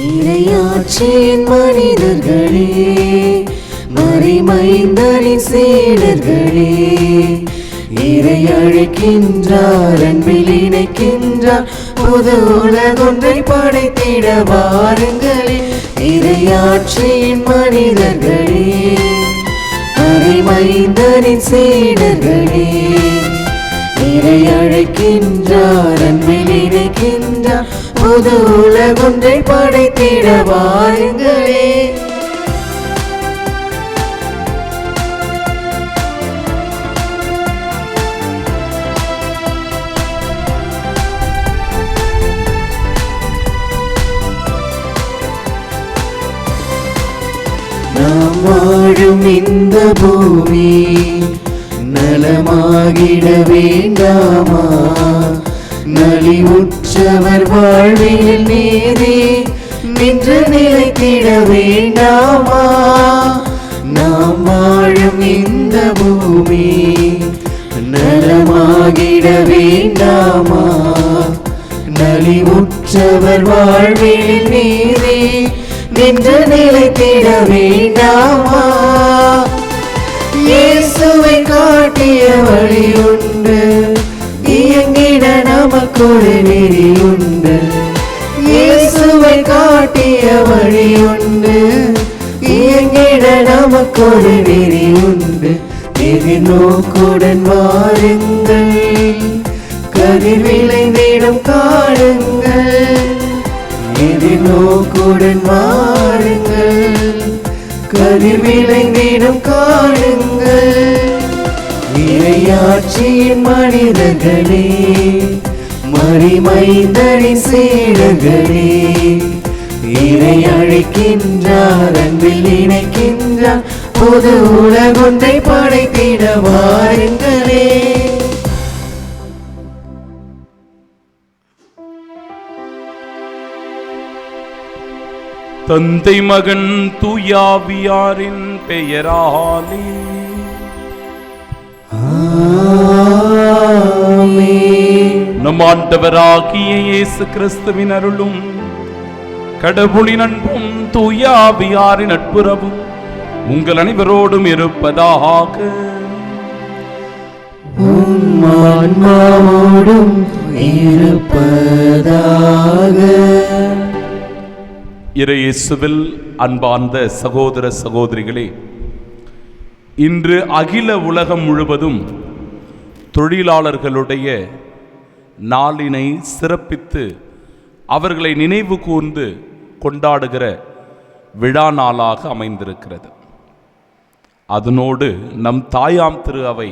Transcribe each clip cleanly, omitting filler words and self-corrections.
இறையாட்சியின் மனிதர்களே, மறைமைந்தனின் சீடர்களே, இறை அழைக்கின்றார், அன்பில் இணைக்கின்றார், புது உலகொன்றை படைத்திட வாருங்களே. இறையாட்சியின் மனிதர்களே, மறைமைந்தனின் சீடர்களே, இறை அழைக்கின்றார், அன்பில் இணைக்கின்றார், புது உலகொன்றை படைத்திட வாருங்களே. நாம் வாழும் இந்த பூமி நலமாகிட வேண்டாமா? நலிவுற்றவர் வாழ்வில் நீதி நின்று நிலைத்திட வேண்டாமா? நாம் வாழும் இந்த பூமி நலமாகிட வேண்டாமா? நலிவுற்றவர் வாழ்வில் நீதி நின்று நிலைத்திட வேண்டாமா? இயேசுவை காட்டிய வழியுண்டு, இயங்கிட நமக்கொரு நெறியுண்டு. இயேசுவை காட்டிய வழியுண்டு, இயங்கிட நமக்கொரு நெறியுண்டு. எதிர்நோக்குடன் வாருங்கள், கதிர் விளைந்திடும் காணுங்கள். எதிர்நோக்குடன் வாருங்கள், கதிர் விளைந்திடும் காணுங்கள். இறையாட்சியின் மனிதர்களே, மறைமைந்தனின் சீடர்களே, இறை அழைக்கின்றார், அன்பில் இணைக்கின்றார், புது உலகொன்றை படைத்திட வாருங்களே. தந்தை மகன் தூயாவியாரின் பெயராலே நம் ஆண்டவராகிய இயேசு கிறிஸ்துவின் அருளும் கடவுளின் அன்பும் தூயாவியாரின் நட்புறவும் உங்கள் அனைவரோடும் இருப்பதாக. ஆன்மாவோடும் இருப்பதாக. இறையேசுவில் அன்பார்ந்த சகோதர சகோதரிகளே, இன்று அகில உலகம் முழுவதும் தொழிலாளர்களுடைய நாளினை சிறப்பித்து அவர்களை நினைவு கூர்ந்து கொண்டாடுகிற விழா நாளாக அமைந்திருக்கிறது. அதனோடு நம் தாயாம் திரு அவை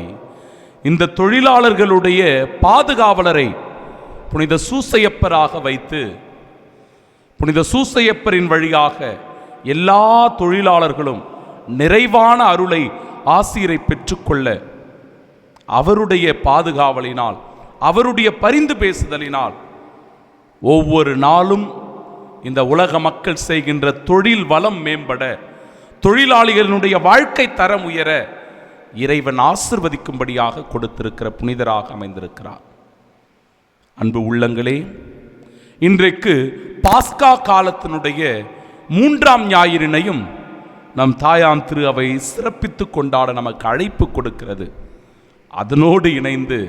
இந்த தொழிலாளர்களுடைய பாதுகாவலரை புனித சூசையப்பராக வைத்து புனித சூசையப்பரின் வழியாக எல்லா தொழிலாளர்களும் நிறைவான அருளை ஆசீரை பெற்றுக்கொள்ள அவருடைய பாதுகாவலினால், அவருடைய பரிந்து பேசுதலினால் ஒவ்வொரு நாளும் இந்த உலக மக்கள் செய்கின்ற தொழில் வளம் மேம்பட, தொழிலாளிகளுடைய வாழ்க்கை தரம் உயர இறைவன் ஆசிர்வதிக்கும்படியாக கொடுத்திருக்கிற புனிதராக அமைந்திருக்கிறார். அன்பு உள்ளங்களே, இன்றைக்கு பாஸ்கா காலத்தினுடைய 3ஆம் ஞாயிறினையும் நம் தாயாம் திரு அவை சிறப்பித்து கொண்டாட நமக்கு அழைப்பு கொடுக்கிறது. அதனோடு இணைந்து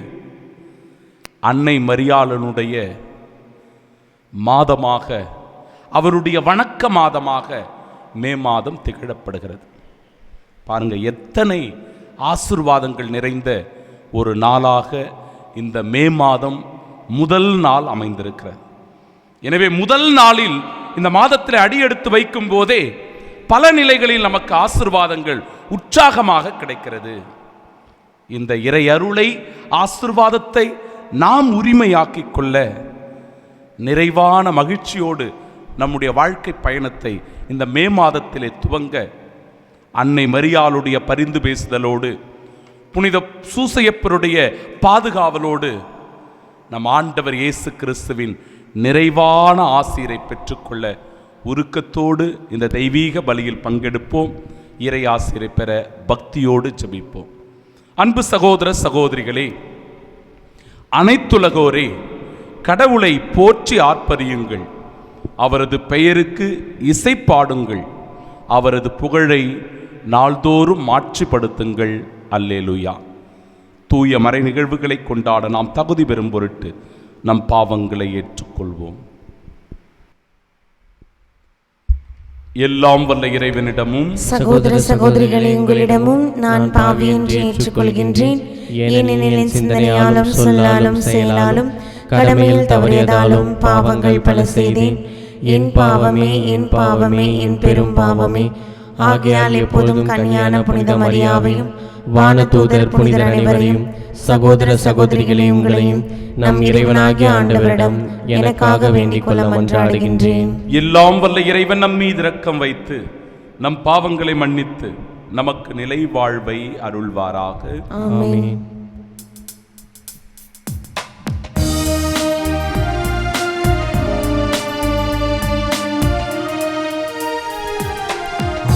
அன்னை மரியாளனுடைய மாதமாக, அவருடைய வணக்க மாதமாக மே மாதம் திகழப்படுகிறது. பாருங்க, எத்தனை ஆசீர்வாதங்கள் நிறைந்த ஒரு நாளாக இந்த மே மாதம் முதல் நாள் அமைந்திருக்கிறது. எனவே முதல் நாளில் இந்த மாதத்தில் அடியெடுத்து வைக்கும் போதே பல நிலைகளில் நமக்கு ஆசீர்வாதங்கள் உற்சாகமாக கிடைக்கிறது. இந்த இறை அருளை, ஆசீர்வாதத்தை நாம் உரிமையாக்கிக் கொள்ள நிறைவான மகிழ்ச்சியோடு நம்முடைய வாழ்க்கை பயணத்தை இந்த மே மாதத்திலே துவங்க அன்னை மரியாளுடைய பரிந்து பேசுதலோடு, புனித சூசையப்பருடைய பாதுகாவலோடு நம் ஆண்டவர் இயேசு கிறிஸ்துவின் நிறைவான ஆசீரை பெற்றுக்கொள்ள உருக்கத்தோடு இந்த தெய்வீக பலியில் பங்கெடுப்போம். இறை ஆசீரை பெற பக்தியோடு ஜெபிப்போம். அன்பு சகோதர சகோதரிகளே, அனைத்துலகோரே கடவுளை போற்றி ஆர்ப்பரியுங்கள். அவரது பெயருக்கு இசைப்பாடுங்கள், அவரது புகழை நாள்தோறும் மாட்சிப்படுத்துங்கள். அல்லேலூயா. தூய மறை நிகழ்வுகளை கொண்டாட நாம் தகுதி பெறும் பொருட்டு நம் பாவங்களை ஏற்றுக்கொள்வோம். எல்லாம் வல்ல இறைவனிடமும் சகோதர சகோதரிகளை உங்களிடமும் நான் பாவி என்று ஏற்றுக்கொள்கின்றேன். ஏனெனில் என் சிந்தனையாலும் சொல்லாலும் செயலாலும் கடமையில் தவறியதாலும் பாவங்கள் பல செய்தேன். என் பாவமே, என் பாவமே, என் பெரும் பாவமே. ஆகையால் எப்போதும் கன்னியான புனித மரியாவையும் வானதூதர் புனிதர் அனைவரையும் சகோதர சகோதரிகளை உங்களையும் நம் இறைவனாகிய ஆண்டவரிடம் எனக்காக வேண்டிக் கொள்ள மன்றாடுகின்றேன். எல்லாம் வல்ல இறைவன் நம் மீது இரக்கம் வைத்து நம் பாவங்களை மன்னித்து நமக்கு நிலை வாழ்வை அருள்வாராக. ஆமென்.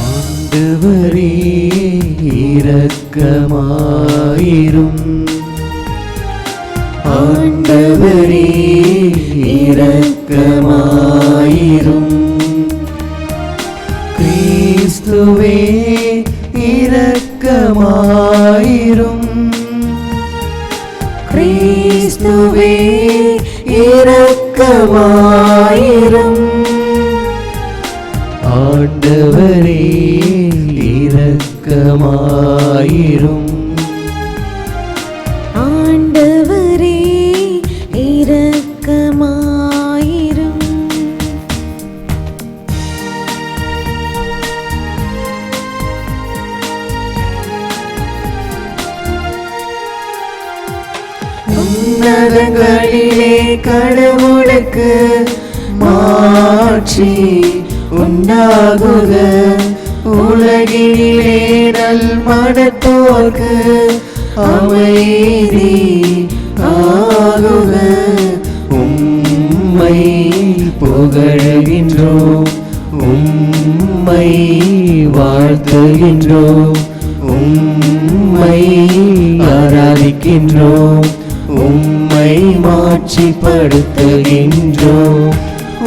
ஆண்டவரே இரக்கமாயிரும், ஆண்டவரே இரக்கமாயிரும். கிறிஸ்துவே இரக்கமாயிரும், கிறிஸ்துவே இரக்கமாயிரும். ஆண்டவரே இரக்கமாயிரும், ஆண்டவரே இரக்கமாயிரும். உன்னதங்களிலே கடவுளுக்கு மாட்சி உண்டாகுக, உலகிலே நல் மனத்தோர்க்கு அமைதி ஆகுக. உம்மை புகழ்கின்றோம், உம்மை வாழ்த்துகின்றோம், உம்மை ஆராதிக்கின்றோம், உம்மை மாட்சிப்படுத்துகின்றோம்.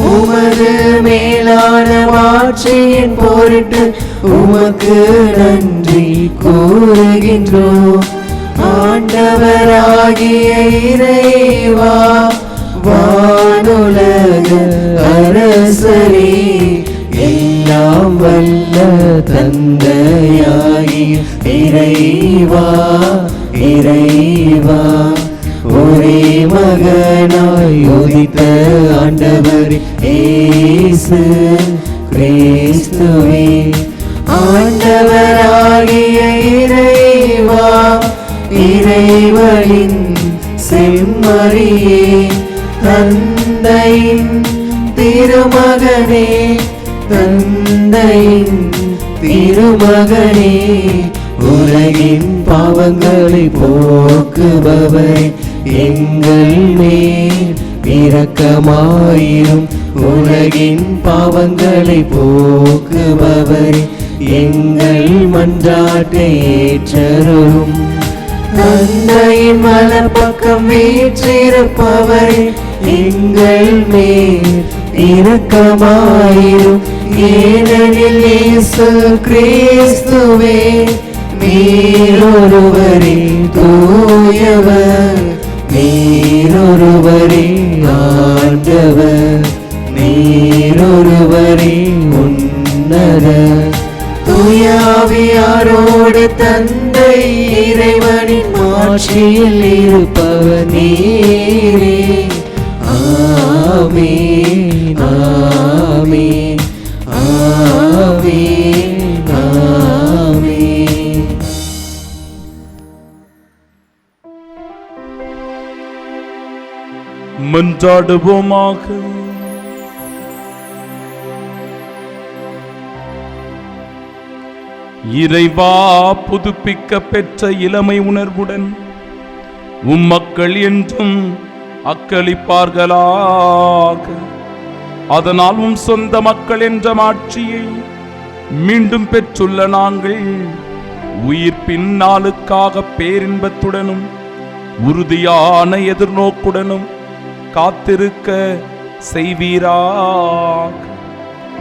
உமது மேலான மாட்சியின் பொருட்டு உமக்கு நன்றி கூறுகின்றோம். ஆண்டவராகிய இறைவா, வானுலக அரசரே, எல்லாம் வல்ல தந்தையாகிய இறைவா, இறைவா, ஒரே மகனாய் உதித்த ஆண்டவர் இயேசு கிறிஸ்துவே, ஆண்டவராகிய இறைவா, இறைவனின் செம்மறியே, தந்தையின் திருமகனே, தந்தையின் திருமகனே, உலகின் பாவங்களை போக்குபவரே, எங்கள் மேல் இரக்கமாயிரும். உலகின் பாவங்களை போக்குபவரே, எங்கள் மன்றாட்டை ஏற்றருளும். தந்தையின் வலப்பக்கம் வீற்றிருப்பவரே, எங்கள் மேல் இரக்கமாயிரும். ஏனெனில் இயேசு கிறிஸ்துவே நீரொருவரே தூயவர், நீரொருவரே ஆண்டவர், நீரொருவரே உன்னதர். தூயாவியாரோடு தந்தை இறைவனின் ஆட்சியில் இருப்பவர் நீரே. ஆமென், ஆமென், ஆமென், ஆமென். மன்றாடுவோமாக. இறைவா, புதுப்பிக்க பெற்ற இளமை உணர்வுடன் உம்மக்கள் என்றும் அக்களிப்பார்களாக. அதனால் உம் சொந்த மக்கள் என்ற மாட்சியை மீண்டும் பெற்றுள்ள நாங்கள் உயிர்ப்பின் நாளுக்காக பேரின்பத்துடனும் உறுதியான எதிர்நோக்குடனும் காத்திருக்க செய்வீராக.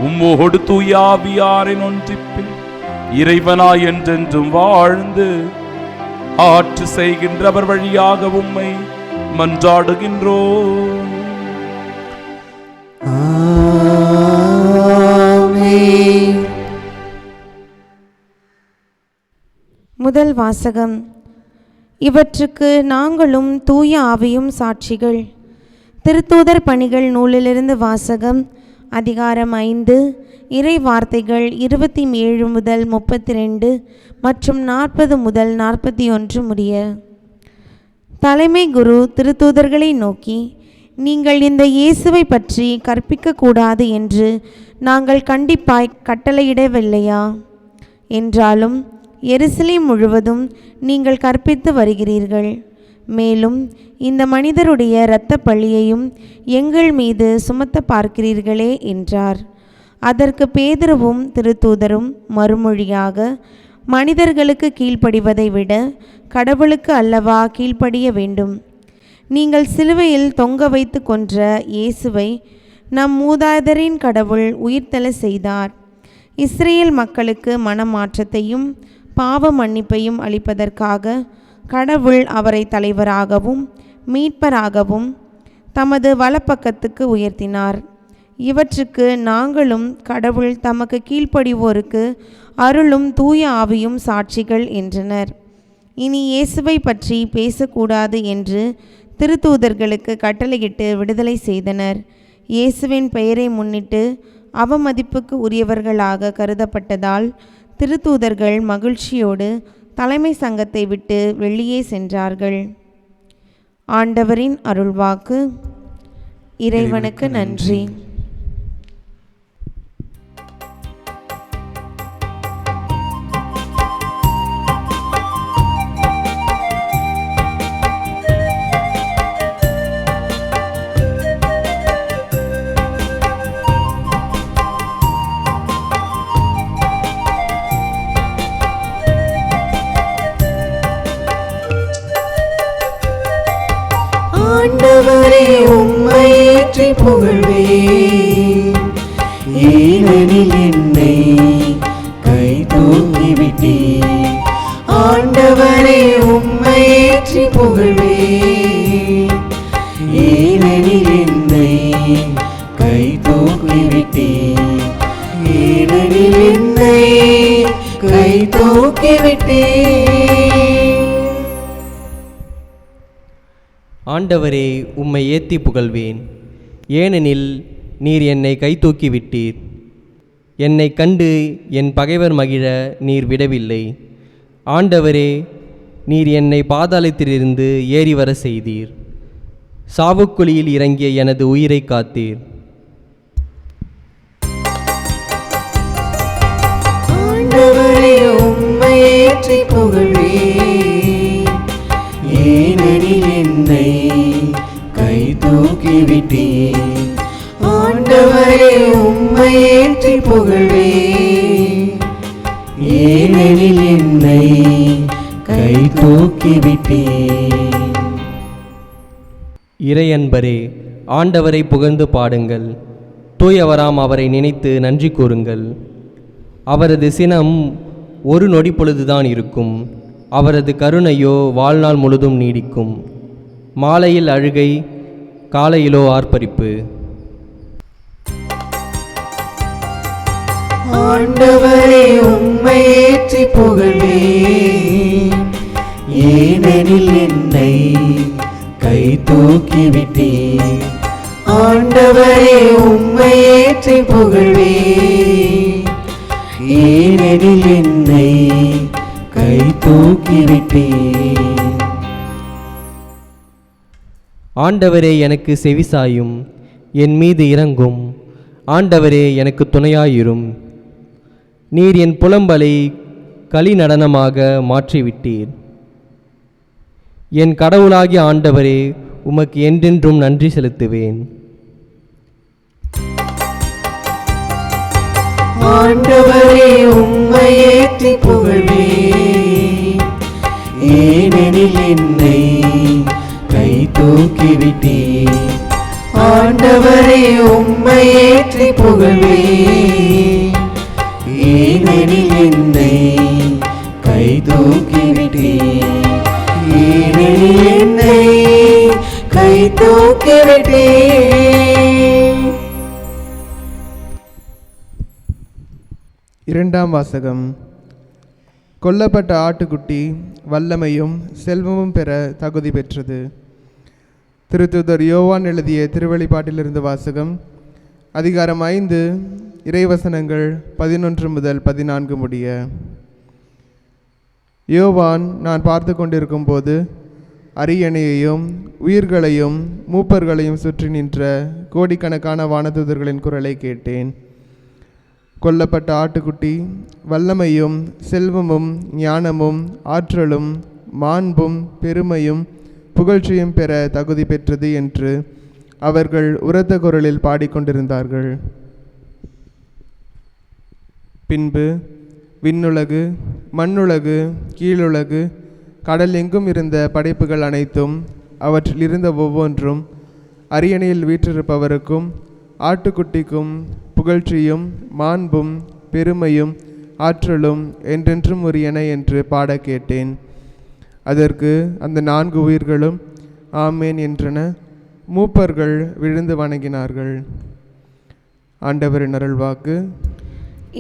உம்மோடு தூயாவியாரின் ஒன்றிப்பில் இறைவனாய் என்றென்றும் வாழ்ந்து ஆட்சி செய்கின்றவர் வழியாக உம்மை மன்றாடுகின்றோம். ஆமென். முதல் வாசகம். இவற்றுக்கு நாங்களும் தூய ஆவியும் சாட்சிகள். திருத்தூதர் பணிகள் நூலிலிருந்து வாசகம். அதிகாரம் 5, இறை வார்த்தைகள் 27 முதல் 32 மற்றும் 40 முதல் 41 முடிய. தலைமை குரு திருத்தூதர்களை நோக்கி, நீங்கள் இந்த இயேசுவை பற்றி கற்பிக்கக்கூடாது என்று நாங்கள் கண்டிப்பாய் கட்டளையிடவில்லையா? என்றாலும் எருசலேம் முழுவதும் நீங்கள் கற்பித்து வருகிறீர்கள். மேலும் இந்த மனிதருடைய இரத்த பழியையும் எங்கள் மீது சுமத்த பார்க்கிறீர்களே என்றார். அதற்கு பேதுருவும் திருத்தூதரும் மறுமொழியாக, மனிதர்களுக்கு கீழ்ப்படிவதை விட கடவுளுக்கு அல்லவா கீழ்ப்படிய வேண்டும்? நீங்கள் சிலுவையில் தொங்க வைத்து கொன்ற இயேசுவை நம் மூதாதையரின் கடவுள் உயிர்த்தெழ செய்தார். இஸ்ரேல் மக்களுக்கு மனமாற்றத்தையும் பாவ மன்னிப்பையும் அளிப்பதற்காக கடவுள் அவரை தலைவராகவும் மீட்பராகவும் தமது வலப்பக்கத்துக்கு உயர்த்தினார். இவற்றுக்கு நாங்களும் கடவுள் தமக்கு கீழ்ப்படிவோருக்கு அருளும் தூய ஆவியும் சாட்சிகள் என்றனர். இனி இயேசுவை பற்றி பேசக்கூடாது என்று திருத்தூதர்களுக்கு கட்டளையிட்டு விடுதலை செய்தனர். இயேசுவின் பெயரை முன்னிட்டு அவமதிப்புக்கு உரியவர்களாக கருதப்பட்டதால் திருத்தூதர்கள் மகிழ்ச்சியோடு தலைமை சங்கத்தை விட்டு வெளியே சென்றார்கள். ஆண்டவரின் அருள்வாக்கு. இறைவனுக்கு நன்றி. ஆண்டவரே உம்மை ஏற்றி புகழ்வேன், ஏனெனில் என்னை கை தூக்கிவிட்டீர். ஆண்டவரே உம்மை ஏற்றி புகழ்வேன், ஏனெனில் என்னை கை தூக்கிவிட்டீர். ஏனெனில் என்னை கை தூக்கிவிட்டீர். ஆண்டவரே உம்மை ஏத்தி புகழ்வேன், ஏனெனில் நீர் என்னை கைதூக்கி விட்டீர். என்னை கண்டு என் பகைவர் மகிழ நீர் விடவில்லை. ஆண்டவரே, நீர் என்னை பாதாளத்திலிருந்து ஏறி வர செய்தீர். சாவுக்குழியில் இறங்கிய எனது உயிரை காத்தீர். ஆண்டவரே உம்மை ஏற்றி புகழ்வேன், ஏனெனில் என்னை கை தூக்கிவிட்டீர். ஆண்டவரே உம்மை ஏற்றி புகழ்வேன், ஏனெனில் என்னை கை தூக்கிவிட்டீர். இறையன்பரே, ஆண்டவரை புகழ்ந்து பாடுங்கள். தூயவராம் அவரை நினைத்து நன்றி கூறுங்கள். அவரது சினம் ஒரு நொடி பொழுதுதான் இருக்கும், அவரது கருணையோ வாழ்நாள் முழுதும் நீடிக்கும். மாலையில் அழுகை, காலையிலோ ஆர்ப்பரிப்பு. ஆண்டவரே உம்மை ஏற்றி புகழ்வேன், ஏனெனில் என்னை கை தூக்கிவிட்டீர். ஆண்டவரே உம்மை ஏற்றி புகழ்வேன், ஏனெனில் என்னை கை தூக்கிவிட்டீர். ஆண்டவரே எனக்கு செவிசாயும், என் மீது இரங்கும். ஆண்டவரே எனக்கு துணையாயிரும். நீர் என் புலம்பலை களி நடனமாக மாற்றிவிட்டீர். என் கடவுளாகிய ஆண்டவரே, உமக்கு என்றென்றும் நன்றி செலுத்துவேன். ஆண்டவரே உம்மை ஏற்றி புகழ்வேன், ஏனெனில் என்னை கை தூக்கிவிட்டீர். ஆண்டவரே உம்மை ஏற்றி புகழ்வேன், ஏனெனில் என்னை கை தூக்கிவிட்டேன், ஏனெனில் என்னை கை தூக்கிவிட்டேன். இரண்டாம் வாசகம். கொல்லப்பட்ட ஆட்டுக்குட்டி வல்லமையும் செல்வமும் பெற தகுதி பெற்றது. திருத்தூதர் யோவான் எழுதிய திருவெளிப்பாட்டிலிருந்து வாசகம். அதிகாரம் 5, இறைவசனங்கள் 11 முதல் 14 முடிய. யோவான் நான் பார்த்து கொண்டிருக்கும் போது அரியணையையும் உயிர்களையும் மூப்பர்களையும் சுற்றி நின்ற கோடிக்கணக்கான வானதூதர்களின் குரலை கேட்டேன். கொல்லப்பட்ட ஆட்டுக்குட்டி வல்லமையும் செல்வமும் ஞானமும் ஆற்றலும் மாண்பும் பெருமையும் புகழ்ச்சியும் பெற தகுதி பெற்றது என்று அவர்கள் உரத்த குரலில் பாடிக்கொண்டிருந்தார்கள். பின்பு விண்ணுலகு, மண்ணுலகு, கீழுலகு, கடல் எங்கும் இருந்த படைப்புகள் அனைத்தும் அவற்றில் இருந்த ஒவ்வொன்றும் அரியணையில் வீற்றிருப்பவருக்கும் ஆட்டுக்குட்டிக்கும் புகழ்ச்சியும் மாண்பும் பெருமையும் ஆற்றலும் என்றென்றும் உரியன என்று பாட கேட்டேன். அதற்கு அந்த 4 உயிர்களும் ஆமேன் என்றன. மூப்பர்கள் விழுந்து வணங்கினார்கள். ஆண்டவரின் அருள்வாக்கு.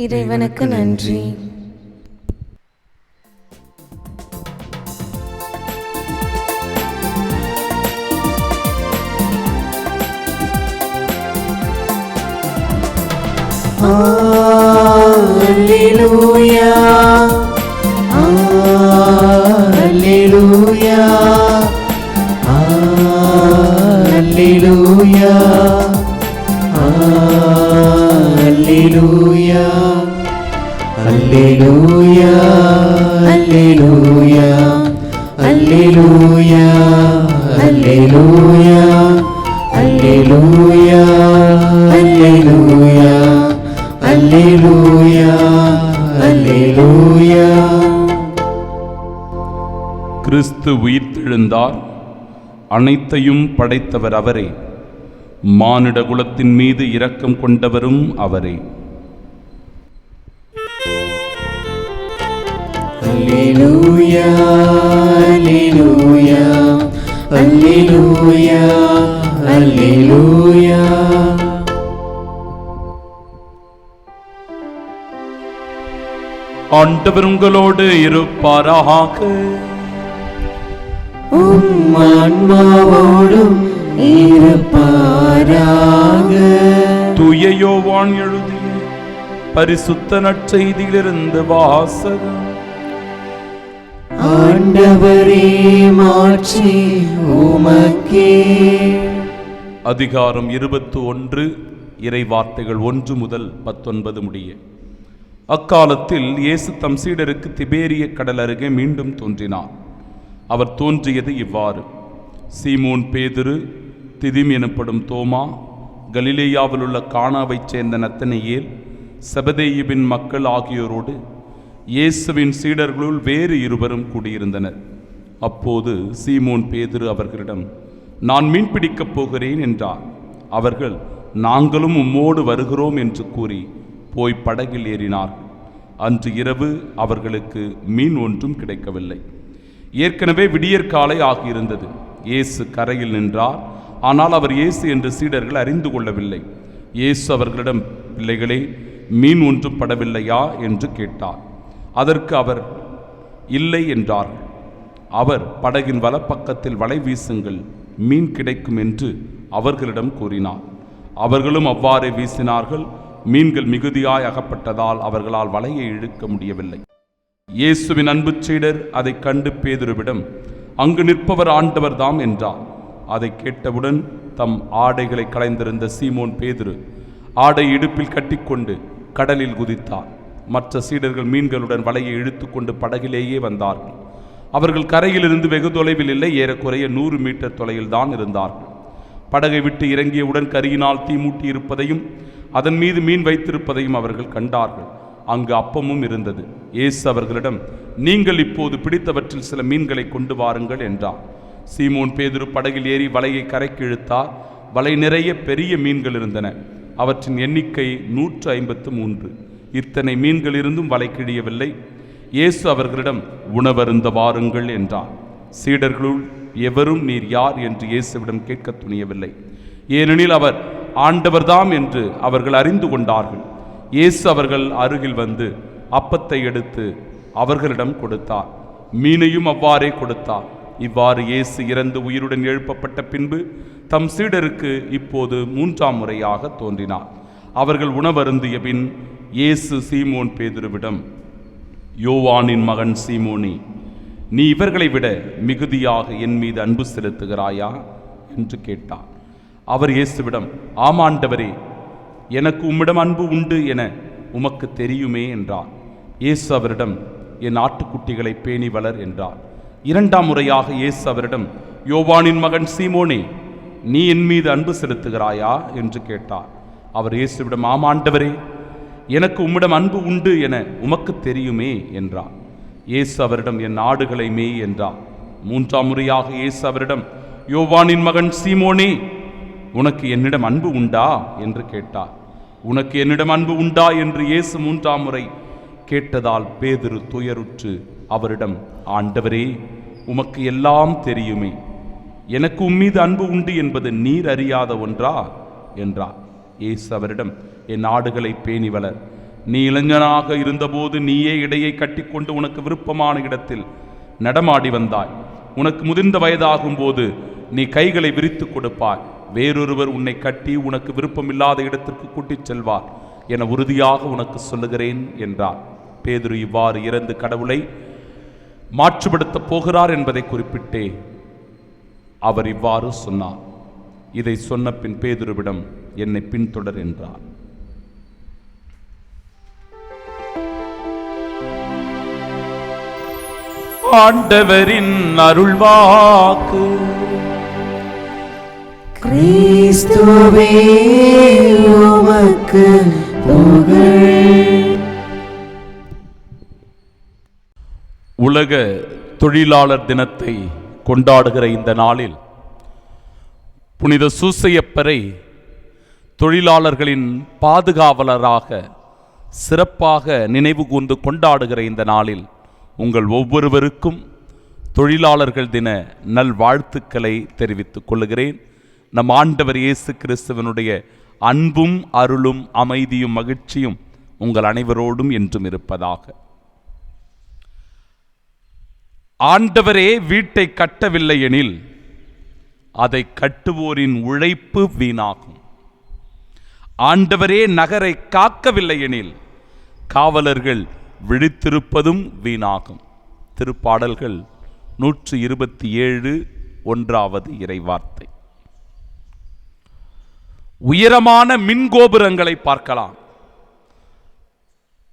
இறைவனுக்கு நன்றி. Alleluia, Alleluia, Alleluia, Alleluia, Alleluia, Alleluia, Alleluia, Alleluia, Alleluia, Alleluia, Alleluia, Alleluia. கிறிஸ்து உயிர்த்தெழுந்தார், அனைத்தையும் படைத்தவர் அவரே, மானிட குலத்தின் மீது இரக்கம் கொண்டவரும் அவரே. Alleluia, Alleluia, Alleluia, Alleluia. ஆண்டவர் உங்களோடு இருப்பாராக. உம் ஆன்மாவோடும் இருப்பாராக. தூய யோவான் எழுதிய பரிசுத்த நற்செய்தியிலிருந்து வாசகம். ஆண்டவரே மாட்சி உமக்கே. அதிகாரம் 21, இறை வார்த்தைகள் 1 முதல் 19 முடிய. அக்காலத்தில் இயேசு தம் சீடருக்கு திபேரிய கடல் அருகே மீண்டும் தோன்றினார். அவர் தோன்றியது இவ்வாறு: சீமோன் பேதுரு, திதிம் எனப்படும் தோமா, கலிலேயாவில் உள்ள கானாவைச் சேர்ந்த நத்தனியேல், செபதேயுவின் மக்கள் ஆகியோரோடு இயேசுவின் சீடர்களுள் வேறு இருவரும் கூடியிருந்தனர். அப்போது சீமோன் பேதுரு அவர்களிடம், நான் மீன் பிடிக்கப் போகிறேன் என்றார். அவர்கள், நாங்களும் உம்மோடு வருகிறோம் என்று கூறி போய் படகில் ஏறினார்கள். அன்று இரவு அவர்களுக்கு மீன் ஒன்றும் கிடைக்கவில்லை. ஏற்கனவே விடியற்காலை ஆகியிருந்தது. இயேசு கரையில் நின்றார். ஆனால் அவர் இயேசு என்று சீடர்கள் அறிந்து கொள்ளவில்லை. இயேசு அவர்களிடம், பிள்ளைகளே, மீன் ஒன்றும் படவில்லையா என்று கேட்டார். அதற்கு அவர் இல்லை என்றார்கள். அவர், படகின் வலப்பக்கத்தில் வலை வீசுங்கள், மீன் கிடைக்கும் என்று அவர்களிடம் கூறினார். அவர்களும் அவ்வாறே வீசினார்கள். மீன்கள் மிகுதியாய் அகப்பட்டதால் அவர்களால் வலையை இழுக்க முடியவில்லை. இயேசுவின் அன்பு சீடர் அதை கண்டு பேதுருவிடம், அங்கு நிற்பவர் ஆண்டவர் தாம் என்றார். அதை கேட்டவுடன் தம் ஆடைகளை களைந்திருந்த சீமோன் பேதுரு ஆடை இடுப்பில் கட்டிக்கொண்டு கடலில் குதித்தார். மற்ற சீடர்கள் மீன்களுடன் வலையை இழுத்து கொண்டு படகிலேயே வந்தார்கள். அவர்கள் கரையிலிருந்து வெகு தொலைவில் இல்லை, ஏறக்குறைய 100 மீட்டர் தொலைவில் தான் இருந்தார்கள். படகை விட்டு இறங்கியவுடன் கரியினால் தீ மூட்டி இருப்பதையும் அதன் மீது மீன் வைத்திருப்பதையும் அவர்கள் கண்டார்கள். அங்கு அப்பமும் இருந்தது. இயேசு அவர்களிடம், நீங்கள் இப்போது பிடித்தவற்றில் சில மீன்களை கொண்டு வாருங்கள் என்றார். சீமோன் பேதுரு படகில் ஏறி வலையை கரைக்கு இழுத்தார். வலை நிறைய பெரிய மீன்கள் இருந்தன. அவற்றின் எண்ணிக்கை 153. இத்தனை மீன்கள் இருந்தும் வலை கிழியவில்லை. இயேசு அவர்களிடம், உணவருந்த வாருங்கள் என்றார். சீடர்களுள் எவரும் நீர் யார் என்று இயேசுவிடம் கேட்க துணியவில்லை. ஏனெனில் அவர் ஆண்டவர்தாம் என்று அவர்கள் அறிந்து கொண்டார்கள். இயேசு அவர்கள் அருகில் வந்து அப்பத்தை எடுத்து அவர்களிடம் கொடுத்தார். மீனையும் அவ்வாறே கொடுத்தார். இவ்வாறு இயேசு இறந்து உயிருடன் எழுப்பப்பட்ட பின்பு தம் சீடருக்கு இப்போது 3ஆம் முறையாக தோன்றினார். அவர்கள் உணவருந்திய பின் இயேசு சீமோன் பேதுருவிடம், யோவானின் மகன் சீமோனே, நீ இவர்களை விட மிகுதியாக என் மீது அன்பு செலுத்துகிறாயா என்று கேட்டார். அவர் இயேசுவிடம், ஆமாண்டவரே, எனக்கு உம்மிடம் அன்பு உண்டு என உமக்கு தெரியுமே என்றார். இயேசு அவரிடம், என் ஆட்டுக்குட்டிகளை பேணி வளர் என்றார். 2ஆம் முறையாக இயேசு அவரிடம், யோவானின் மகன் சீமோனே, நீ என் மீது அன்பு செலுத்துகிறாயா என்று கேட்டார். அவர் இயேசுவிடம், ஆமாண்டவரே, எனக்கு உம்மிடம் அன்பு உண்டு என உமக்கு தெரியுமே என்றார். இயேசு அவரிடம், என் ஆடுகளை மேய் என்றார். 3ஆம் முறையாக இயேசு அவரிடம், யோவானின் மகன் சீமோனே, உனக்கு என்னிடம் அன்பு உண்டா என்று கேட்டார். உனக்கு என்னிடம் அன்பு உண்டா என்று இயேசு 3ஆம் முறை கேட்டதால் பேதுரு துயருற்று அவரிடம், ஆண்டவரே, உமக்கு எல்லாம் தெரியுமே, எனக்கு உம்மீது அன்பு உண்டு என்பது நீர் அறியாத ஒன்றா என்றார். இயேசு அவரிடம், என் ஆடுகளை பேணி வளர். நீ இளைஞனாக இருந்தபோது நீயே இடையை கட்டிக்கொண்டு உனக்கு விருப்பமான இடத்தில் நடமாடி வந்தாய். உனக்கு முதிர்ந்த வயதாகும் போது நீ கைகளை விரித்து கொடுப்பாய். வேறொருவர் உன்னை கட்டி உனக்கு விருப்பமில்லாத இடத்திற்கு கூட்டிச் செல்வார் என உறுதியாக உனக்கு சொல்லுகிறேன் என்றார். பேதுரு இவ்வாறு இறந்து கடவுளை மாற்றுப்படுத்தப் போகிறார் என்பதை குறிப்பிட்டே அவர் இவ்வாறு சொன்னார். இதை சொன்ன பின் பேதுருவிடம், என்னை பின்தொடர் என்றார். ஆண்டவரின் அருள்வாக்கு. கிறிஸ்துவே உமக்கு புகழ். உலக தொழிலாளர் தினத்தை கொண்டாடுகிற இந்த நாளில் புனித சூசையப்பரை தொழிலாளர்களின் பாதுகாவலராக சிறப்பாக நினைவு கூர்ந்து கொண்டாடுகிற இந்த நாளில் உங்கள் ஒவ்வொருவருக்கும் தொழிலாளர்கள் தின நல்வாழ்த்துக்களை தெரிவித்துக் கொள்கிறேன். நம் ஆண்டவர் இயேசு கிறிஸ்துவனுடைய அன்பும் அருளும் அமைதியும் மகிழ்ச்சியும் உங்கள் அனைவரோடும் என்றும் இருப்பதாக. ஆண்டவரே வீட்டை கட்டவில்லை எனில் அதை கட்டுவோரின் உழைப்பு வீணாகும். ஆண்டவரே நகரை காக்கவில்லை எனில் காவலர்கள் விழித்திருப்பதும் வீணாகும். திருப்பாடல்கள் 127 1வது இறைவார்த்தை. உயரமான மின்கோபுரங்களை பார்க்கலாம்.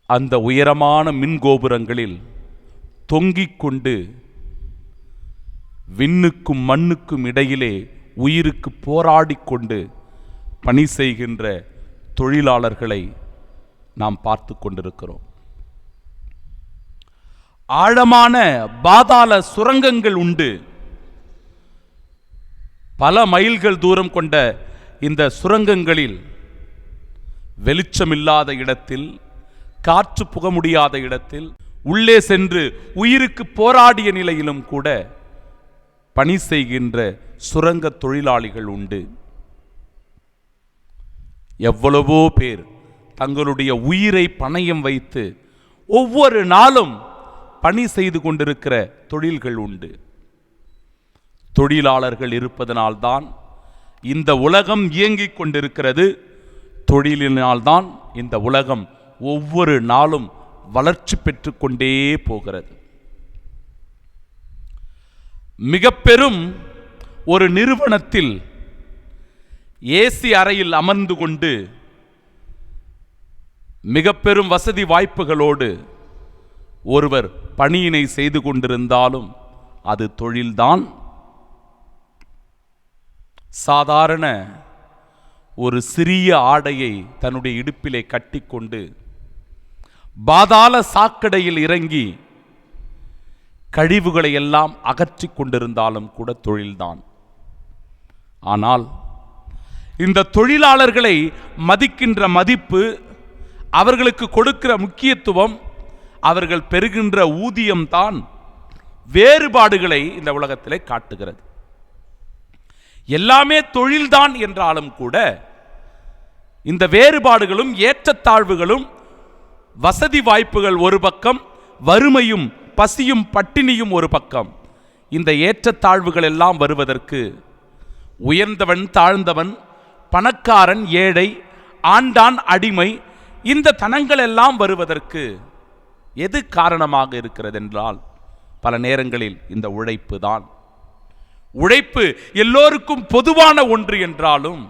அந்த உயரமான மின்கோபுரங்களில் தொங்கிக் கொண்டு விண்ணுக்கும் மண்ணுக்கும் இடையிலே உயிருக்கு போராடி கொண்டு பணி செய்கின்ற தொழிலாளர்களை நாம் பார்த்து கொண்டிருக்கிறோம். ஆழமான பாதாள சுரங்கங்கள் உண்டு. பல மைல்கள் தூரம் கொண்ட இந்த சுரங்கங்களில் வெளிச்சமில்லாத இடத்தில், காற்று புக முடியாத இடத்தில் உள்ளே சென்று உயிருக்கு போராடிய நிலையிலும் கூட பணி செய்கின்ற சுரங்க தொழிலாளிகள் உண்டு. எவ்வளவோ பேர் தங்களுடைய உயிரை பணயம் வைத்து ஒவ்வொரு நாளும் பணி செய்து கொண்டிருக்கிற தொழில்கள் உண்டு. தொழிலாளர்கள் இருப்பதனால்தான் இந்த உலகம் இயங்கிக் கொண்டிருக்கிறது. தொழிலினால்தான் இந்த உலகம் ஒவ்வொரு நாளும் வளர்ச்சி பெற்று கொண்டே போகிறது. மிக பெரும் ஒரு நிறுவனத்தில் ஏசி அறையில் அமர்ந்து கொண்டு மிக பெரும் வசதி வாய்ப்புகளோடு ஒருவர் பணியினை செய்து கொண்டிருந்தாலும் அது தொழில்தான். சாதாரண ஒரு சிறிய ஆடையை தன்னுடைய இடுப்பிலே கட்டிக்கொண்டு பாதாள சாக்கடையில் இறங்கி கழிவுகளை எல்லாம் அகற்றி கொண்டிருந்தாலும் கூட தொழில்தான். ஆனால் இந்த தொழிலாளர்களை மதிக்கின்ற மதிப்பு, அவர்களுக்கு கொடுக்கிற முக்கியத்துவம், அவர்கள் பெறுகின்ற ஊதியம்தான் வேறுபாடுகளை இந்த உலகத்திலே காட்டுகிறது. எல்லாமே தொழில்தான் என்றாலும் கூட இந்த வேறுபாடுகளும் ஏற்றத்தாழ்வுகளும், வசதி வாய்ப்புகள் ஒரு பக்கம், வறுமையும் பசியும் பட்டினியும் ஒரு பக்கம், இந்த ஏற்றத்தாழ்வுகள் எல்லாம் வருவதற்கு உயர்ந்தவன் தாழ்ந்தவன், பணக்காரன் ஏழை, ஆண்டான் அடிமை, இந்த தனங்கள் எல்லாம் வருவதற்கு எது காரணமாக இருக்கிறது என்றால் பல நேரங்களில் இந்த உழைப்பு தான். உழைப்பு எல்லோருக்கும் பொதுவான ஒன்று என்றாலும்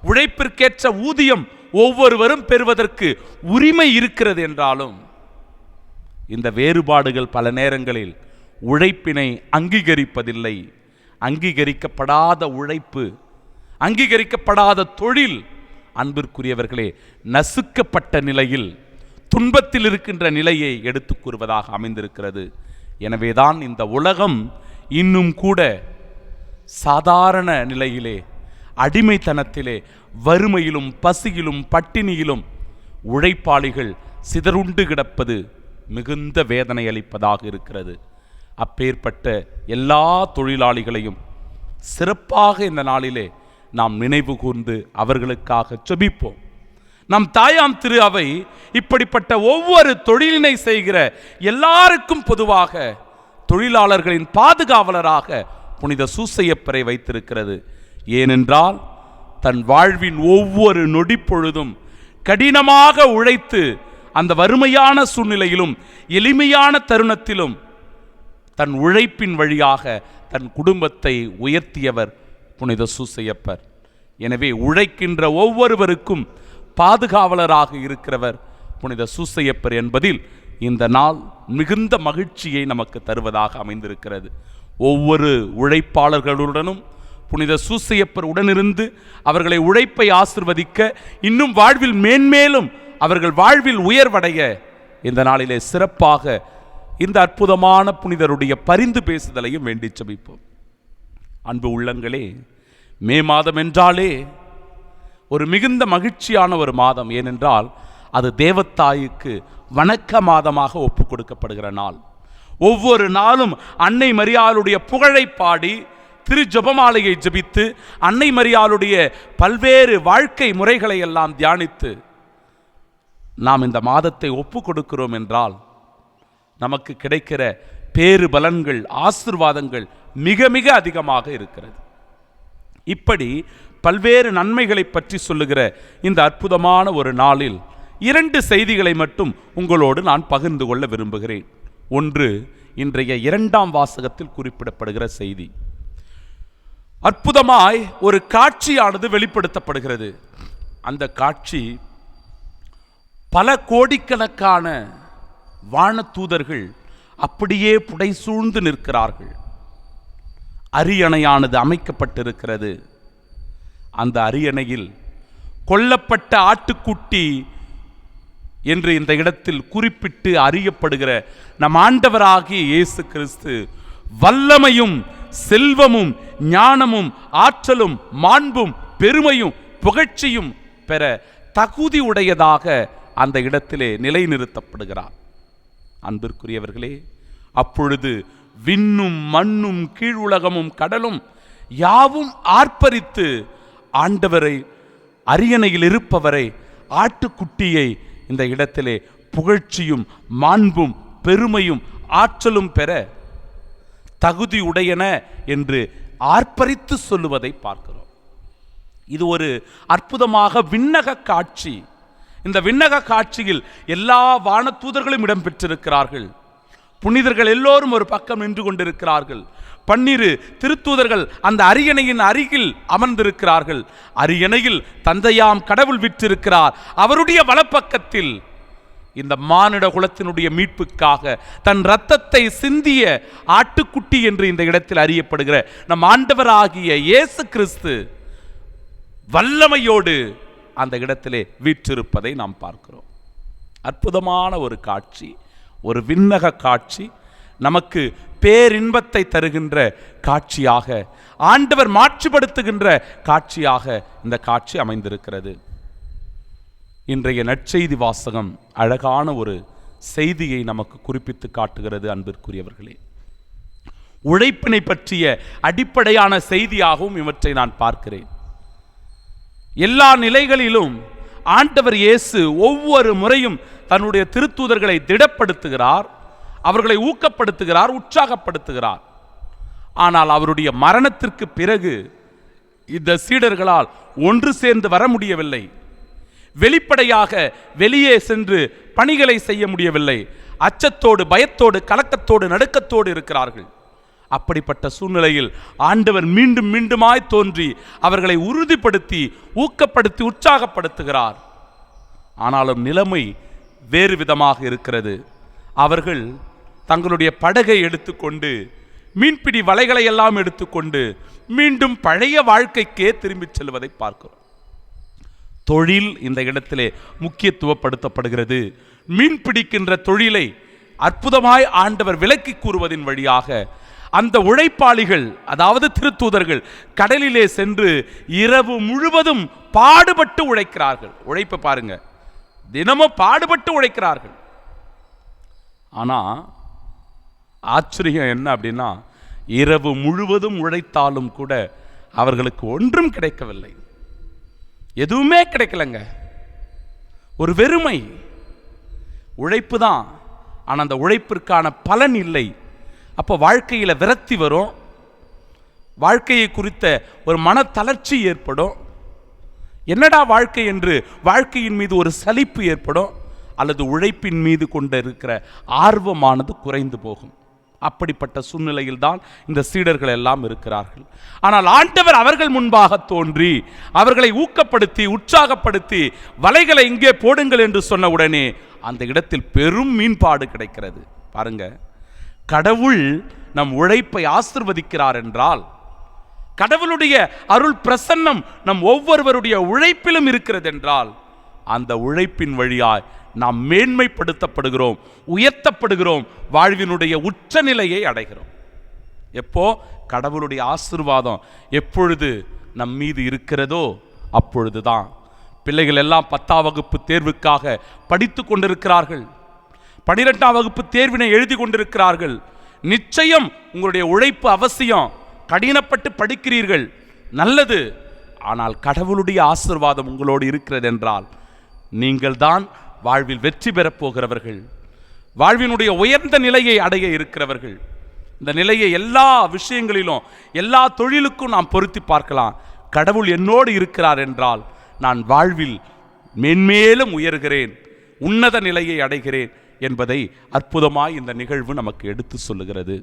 உழைப்பிற்கேற்ற ஊதியம் ஒவ்வொருவரும் பெறுவதற்கு உரிமை இருக்கிறது என்றாலும் இந்த வேறுபாடுகள் பல நேரங்களில் உழைப்பினை அங்கீகரிப்பதில்லை. அங்கீகரிக்கப்படாத உழைப்பு, அங்கீகரிக்கப்படாத தொழில் அன்பிற்குரியவர்களே நசுக்கப்பட்ட நிலையில், துன்பத்தில் இருக்கின்ற நிலையை எடுத்துக் கூறுவதாக அமைந்திருக்கிறது. எனவேதான் இந்த உலகம் இன்னும் கூட சாதாரண நிலையிலே, அடிமைத்தனத்திலே, வறுமையிலும் பசியிலும் பட்டினியிலும் உழைப்பாளிகள் சிதறுண்டு கிடப்பது மிகுந்த வேதனை அளிப்பதாக இருக்கிறது. அப்பேற்பட்ட எல்லா தொழிலாளிகளையும் சிறப்பாக இந்த நாளிலே நாம் நினைவு கூர்ந்து அவர்களுக்காக ஜெபிப்போம். நம் தாயாம் திரு அவை இப்படிப்பட்ட ஒவ்வொரு தொழிலினை செய்கிற எல்லாருக்கும் பொதுவாக தொழிலாளர்களின் பாதுகாவலராக புனித சூசையப்பரை வைத்திருக்கிறது. ஏனென்றால் தன் வாழ்வின் ஒவ்வொரு நொடிப்பொழுதும் கடினமாக உழைத்து அந்த வறுமையான சூழ்நிலையிலும் எளிமையான தருணத்திலும் தன் உழைப்பின் வழியாக தன் குடும்பத்தை உயர்த்தியவர் புனித சூசையப்பர். எனவே உழைக்கின்ற ஒவ்வொருவருக்கும் பாதுகாவலராக இருக்கிறவர் புனித சூசையப்பர் என்பதில் இந்த நாள் மிகுந்த மகிழ்ச்சியை நமக்கு தருவதாக அமைந்திருக்கிறது. ஒவ்வொரு உழைப்பாளர்களுடனும் புனித சூசையப்பர் உடனிருந்து அவர்களை உழைப்பை ஆசிர்வதிக்க, இன்னும் வாழ்வில் மேன்மேலும் அவர்கள் வாழ்வில் உயர்வடைய இந்த நாளிலே சிறப்பாக இந்த அற்புதமான புனிதருடைய பரிந்து பேசுதலையும் வேண்டி ஜெபிப்போம். அன்பு உள்ளங்களே, மே மாதம் என்றாலே ஒரு மிகுந்த மகிழ்ச்சியான ஒரு மாதம். ஏனென்றால் அது தேவத்தாய்க்கு வணக்க மாதமாக ஒப்பு கொடுக்கப்படுகிற நாள். ஒவ்வொரு நாளும் அன்னை மரியாளுடைய புகழை பாடி, திரு ஜெபமாலையை ஜெபித்து, அன்னை மரியாளுடைய பல்வேறு வாழ்க்கை முறைகளை எல்லாம் தியானித்து நாம் இந்த மாதத்தை ஒப்பு கொடுக்கிறோம் என்றால் நமக்கு கிடைக்கிற பேறு பலன்கள், ஆசீர்வாதங்கள் மிக மிக அதிகமாக இருக்கிறது. இப்படி பல்வேறு நன்மைகளை பற்றி சொல்லுகிற இந்த அற்புதமான ஒரு நாளில் 2 செய்திகளை மட்டும் உங்களோடு நான் பகிர்ந்து கொள்ள விரும்புகிறேன். ஒன்று, இன்றைய 2ஆம் வாசகத்தில் குறிப்பிடப்படுகிற செய்தி. அற்புதமாய் ஒரு காட்சியானது வெளிப்படுத்தப்படுகிறது. அந்த காட்சி பல கோடிக்கணக்கான வானதூதர்கள் அப்படியே புடைசூழ்ந்து நிற்கிறார்கள். அரியணையானது அமைக்கப்பட்டிருக்கிறது. அந்த அரியணையில் கொல்லப்பட்ட ஆட்டுக்குட்டி என்று இந்த இடத்தில் குறிப்பிட்டு அறியப்படுகிற நம் ஆண்டவராகிய இயேசு கிறிஸ்து வல்லமையும் செல்வமும் ஞானமும் ஆற்றலும் மாண்பும் பெருமையும் புகழ்ச்சியும் பெற தகுதி உடையதாக அந்த இடத்திலே நிலைநிறுத்தப்படுகிறார். அன்பிற்குரியவர்களே, அப்பொழுது விண்ணும் மண்ணும் கீழுலகமும் கடலும் யாவும் ஆர்ப்பரித்து ஆண்டவரை, அரியணையில் இருப்பவரை, ஆட்டுக்குட்டியை இந்த இடத்திலே புகழ்ச்சியும் மாண்பும் பெருமையும் ஆற்றலும் பெற தகுதி உடையன என்று ஆர்ப்பரித்து சொல்லுவதை பார்க்கிறோம். இது ஒரு அற்புதமாக விண்ணக காட்சி. இந்த விண்ணக காட்சியில் எல்லா வானதூதர்களும் இடம்பெற்றிருக்கிறார்கள். புனிதர்கள் எல்லோரும் ஒரு பக்கம் நின்று கொண்டிருக்கிறார்கள். 12 திருத்தூதர்கள் அந்த அரியணையின் அருகில் அமர்ந்திருக்கிறார்கள். அரியணையில் தந்தையாம் கடவுள் விற்றிருக்கிறார். அவருடைய வலப்பக்கத்தில் இந்த மானிட குலத்தினுடைய மீட்புக்காக தன் இரத்தத்தை சிந்திய ஆட்டுக்குட்டி என்று இந்த இடத்தில் அறியப்படுகிற நம் ஆண்டவராகிய இயேசு கிறிஸ்து வல்லமையோடு அந்த இடத்திலே வீற்றிருப்பதை நாம் பார்க்கிறோம். அற்புதமான ஒரு காட்சி, ஒரு விண்ணக காட்சி. நமக்கு பேரின்பத்தை தருகின்ற காட்சியாக, ஆண்டவர் மாட்சிப்படுத்துகின்ற காட்சியாக இந்த காட்சி அமைந்திருக்கிறது. இன்றைய நற்செய்தி வாசகம் அழகான ஒரு செய்தியை நமக்கு குறிப்பிட்டு காட்டுகிறது. அன்பிற்குரியவர்களே, உழைப்பினை பற்றிய அடிப்படையான செய்தியாகவும் இவற்றை நான் பார்க்கிறேன். எல்லா நிலைகளிலும் ஆண்டவர் இயேசு ஒவ்வொரு முறையும் தன்னுடைய திருத்தூதர்களை திடப்படுத்துகிறார், அவர்களை ஊக்கப்படுத்துகிறார், உற்சாகப்படுத்துகிறார். ஆனால் அவருடைய மரணத்திற்கு பிறகு இந்த சீடர்களால் ஒன்று சேர்ந்து வர முடியவில்லை. வெளிப்படையாக வெளியே சென்று பணிகளை செய்ய முடியவில்லை. அச்சத்தோடு, பயத்தோடு, கலக்கத்தோடு, நடுக்கத்தோடு இருக்கிறார்கள். அப்படிப்பட்ட சூழ்நிலையில் ஆண்டவர் மீண்டும் மீண்டுமாய் தோன்றி அவர்களை உறுதிப்படுத்தி, ஊக்கப்படுத்தி, உற்சாகப்படுத்துகிறார். ஆனாலும் நிலைமை வேறு விதமாக இருக்கிறது. அவர்கள் தங்களுடைய படகை எடுத்துக்கொண்டு, மீன்பிடி வலைகளை எல்லாம் எடுத்துக்கொண்டு மீண்டும் பழைய வாழ்க்கைக்கே திரும்பி செல்வதை பார்க்கிறோம். தொழில் இந்த இடத்திலே முக்கியத்துவப்படுத்தப்படுகிறது. மீன் பிடிக்கின்ற தொழிலை அற்புதமாய் ஆண்டவர் விளக்கி கூறுவதின் வழியாக அந்த உழைப்பாளிகள், அதாவது திருத்தூதர்கள், கடலிலே சென்று இரவு முழுவதும் பாடுபட்டு உழைக்கிறார்கள். உழைப்பை பாருங்க, தினமும் பாடுபட்டு உழைக்கிறார்கள். ஆனா ஆச்சரியம் என்ன அப்படின்னா, இரவு முழுவதும் உழைத்தாலும் கூட அவர்களுக்கு ஒன்றும் கிடைக்கவில்லை. எதுவுமே கிடைக்கலங்க. ஒரு வெறுமை. உழைப்பு தான், ஆனால் அந்த உழைப்பிற்கான பலன் இல்லை. அப்போ வாழ்க்கையில் விரக்தி வரும், வாழ்க்கையை குறித்த ஒரு மனத்தளர்ச்சி ஏற்படும். என்னடா வாழ்க்கை என்று வாழ்க்கையின் மீது ஒரு சலிப்பு ஏற்படும், அல்லது உழைப்பின் மீது கொண்டு இருக்கிற ஆர்வமானது குறைந்து போகும். அப்படிப்பட்ட சூழ்நிலையில் தான் இந்த சீடர்கள் எல்லாம் இருக்கிறார்கள். ஆனால் ஆண்டவர் அவர்கள் முன்பாக தோன்றி அவர்களை ஊக்கப்படுத்தி, உற்சாகப்படுத்தி, வலைகளை இங்கே போடுங்கள் என்று சொன்ன உடனே அந்த இடத்தில் பெரும் மீன்பாடு கிடைக்கிறது. பாருங்க, கடவுள் நம் உழைப்பை ஆசிர்வதிக்கிறார் என்றால், கடவுளுடைய அருள் பிரசன்னம் நம் ஒவ்வொருவருடைய உழைப்பிலும் இருக்கிறது என்றால், அந்த உழைப்பின் வழியாய் நாம் மேன்மைப்படுத்தப்படுகிறோம், உயர்த்தப்படுகிறோம், வாழ்வினுடைய உச்சநிலையை அடைகிறோம். எப்போ கடவுளுடைய ஆசீர்வாதம் எப்பொழுது நம் மீது இருக்கிறதோ அப்பொழுதுதான். பிள்ளைகள் எல்லாம் 10ஆம் வகுப்பு தேர்வுக்காக படித்து கொண்டிருக்கிறார்கள், 12ஆம் வகுப்பு தேர்வினை எழுதி கொண்டிருக்கிறார்கள். நிச்சயம் உங்களுடைய உழைப்பு அவசியம். கடினப்பட்டு படிக்கிறீர்கள், நல்லது. ஆனால் கடவுளுடைய ஆசீர்வாதம் உங்களோடு இருக்கிறது என்றால் நீங்கள் தான் வாழ்வில் வெற்றி பெறப் போகிறவர்கள், வாழ்வினுடைய உயர்ந்த நிலையை அடைய இருக்கிறவர்கள். இந்த நிலையை எல்லா விஷயங்களிலும், எல்லா தொழிலுக்கும் நாம் பொருத்தி பார்க்கலாம். கடவுள் என்னோடு இருக்கிறார் என்றால் நான் வாழ்வில் மென்மேலும் உயர்கிறேன், உன்னத நிலையை அடைகிறேன் என்பதை அற்புதமாய் இந்த நிகழ்வு நமக்கு எடுத்து சொல்லுகிறது.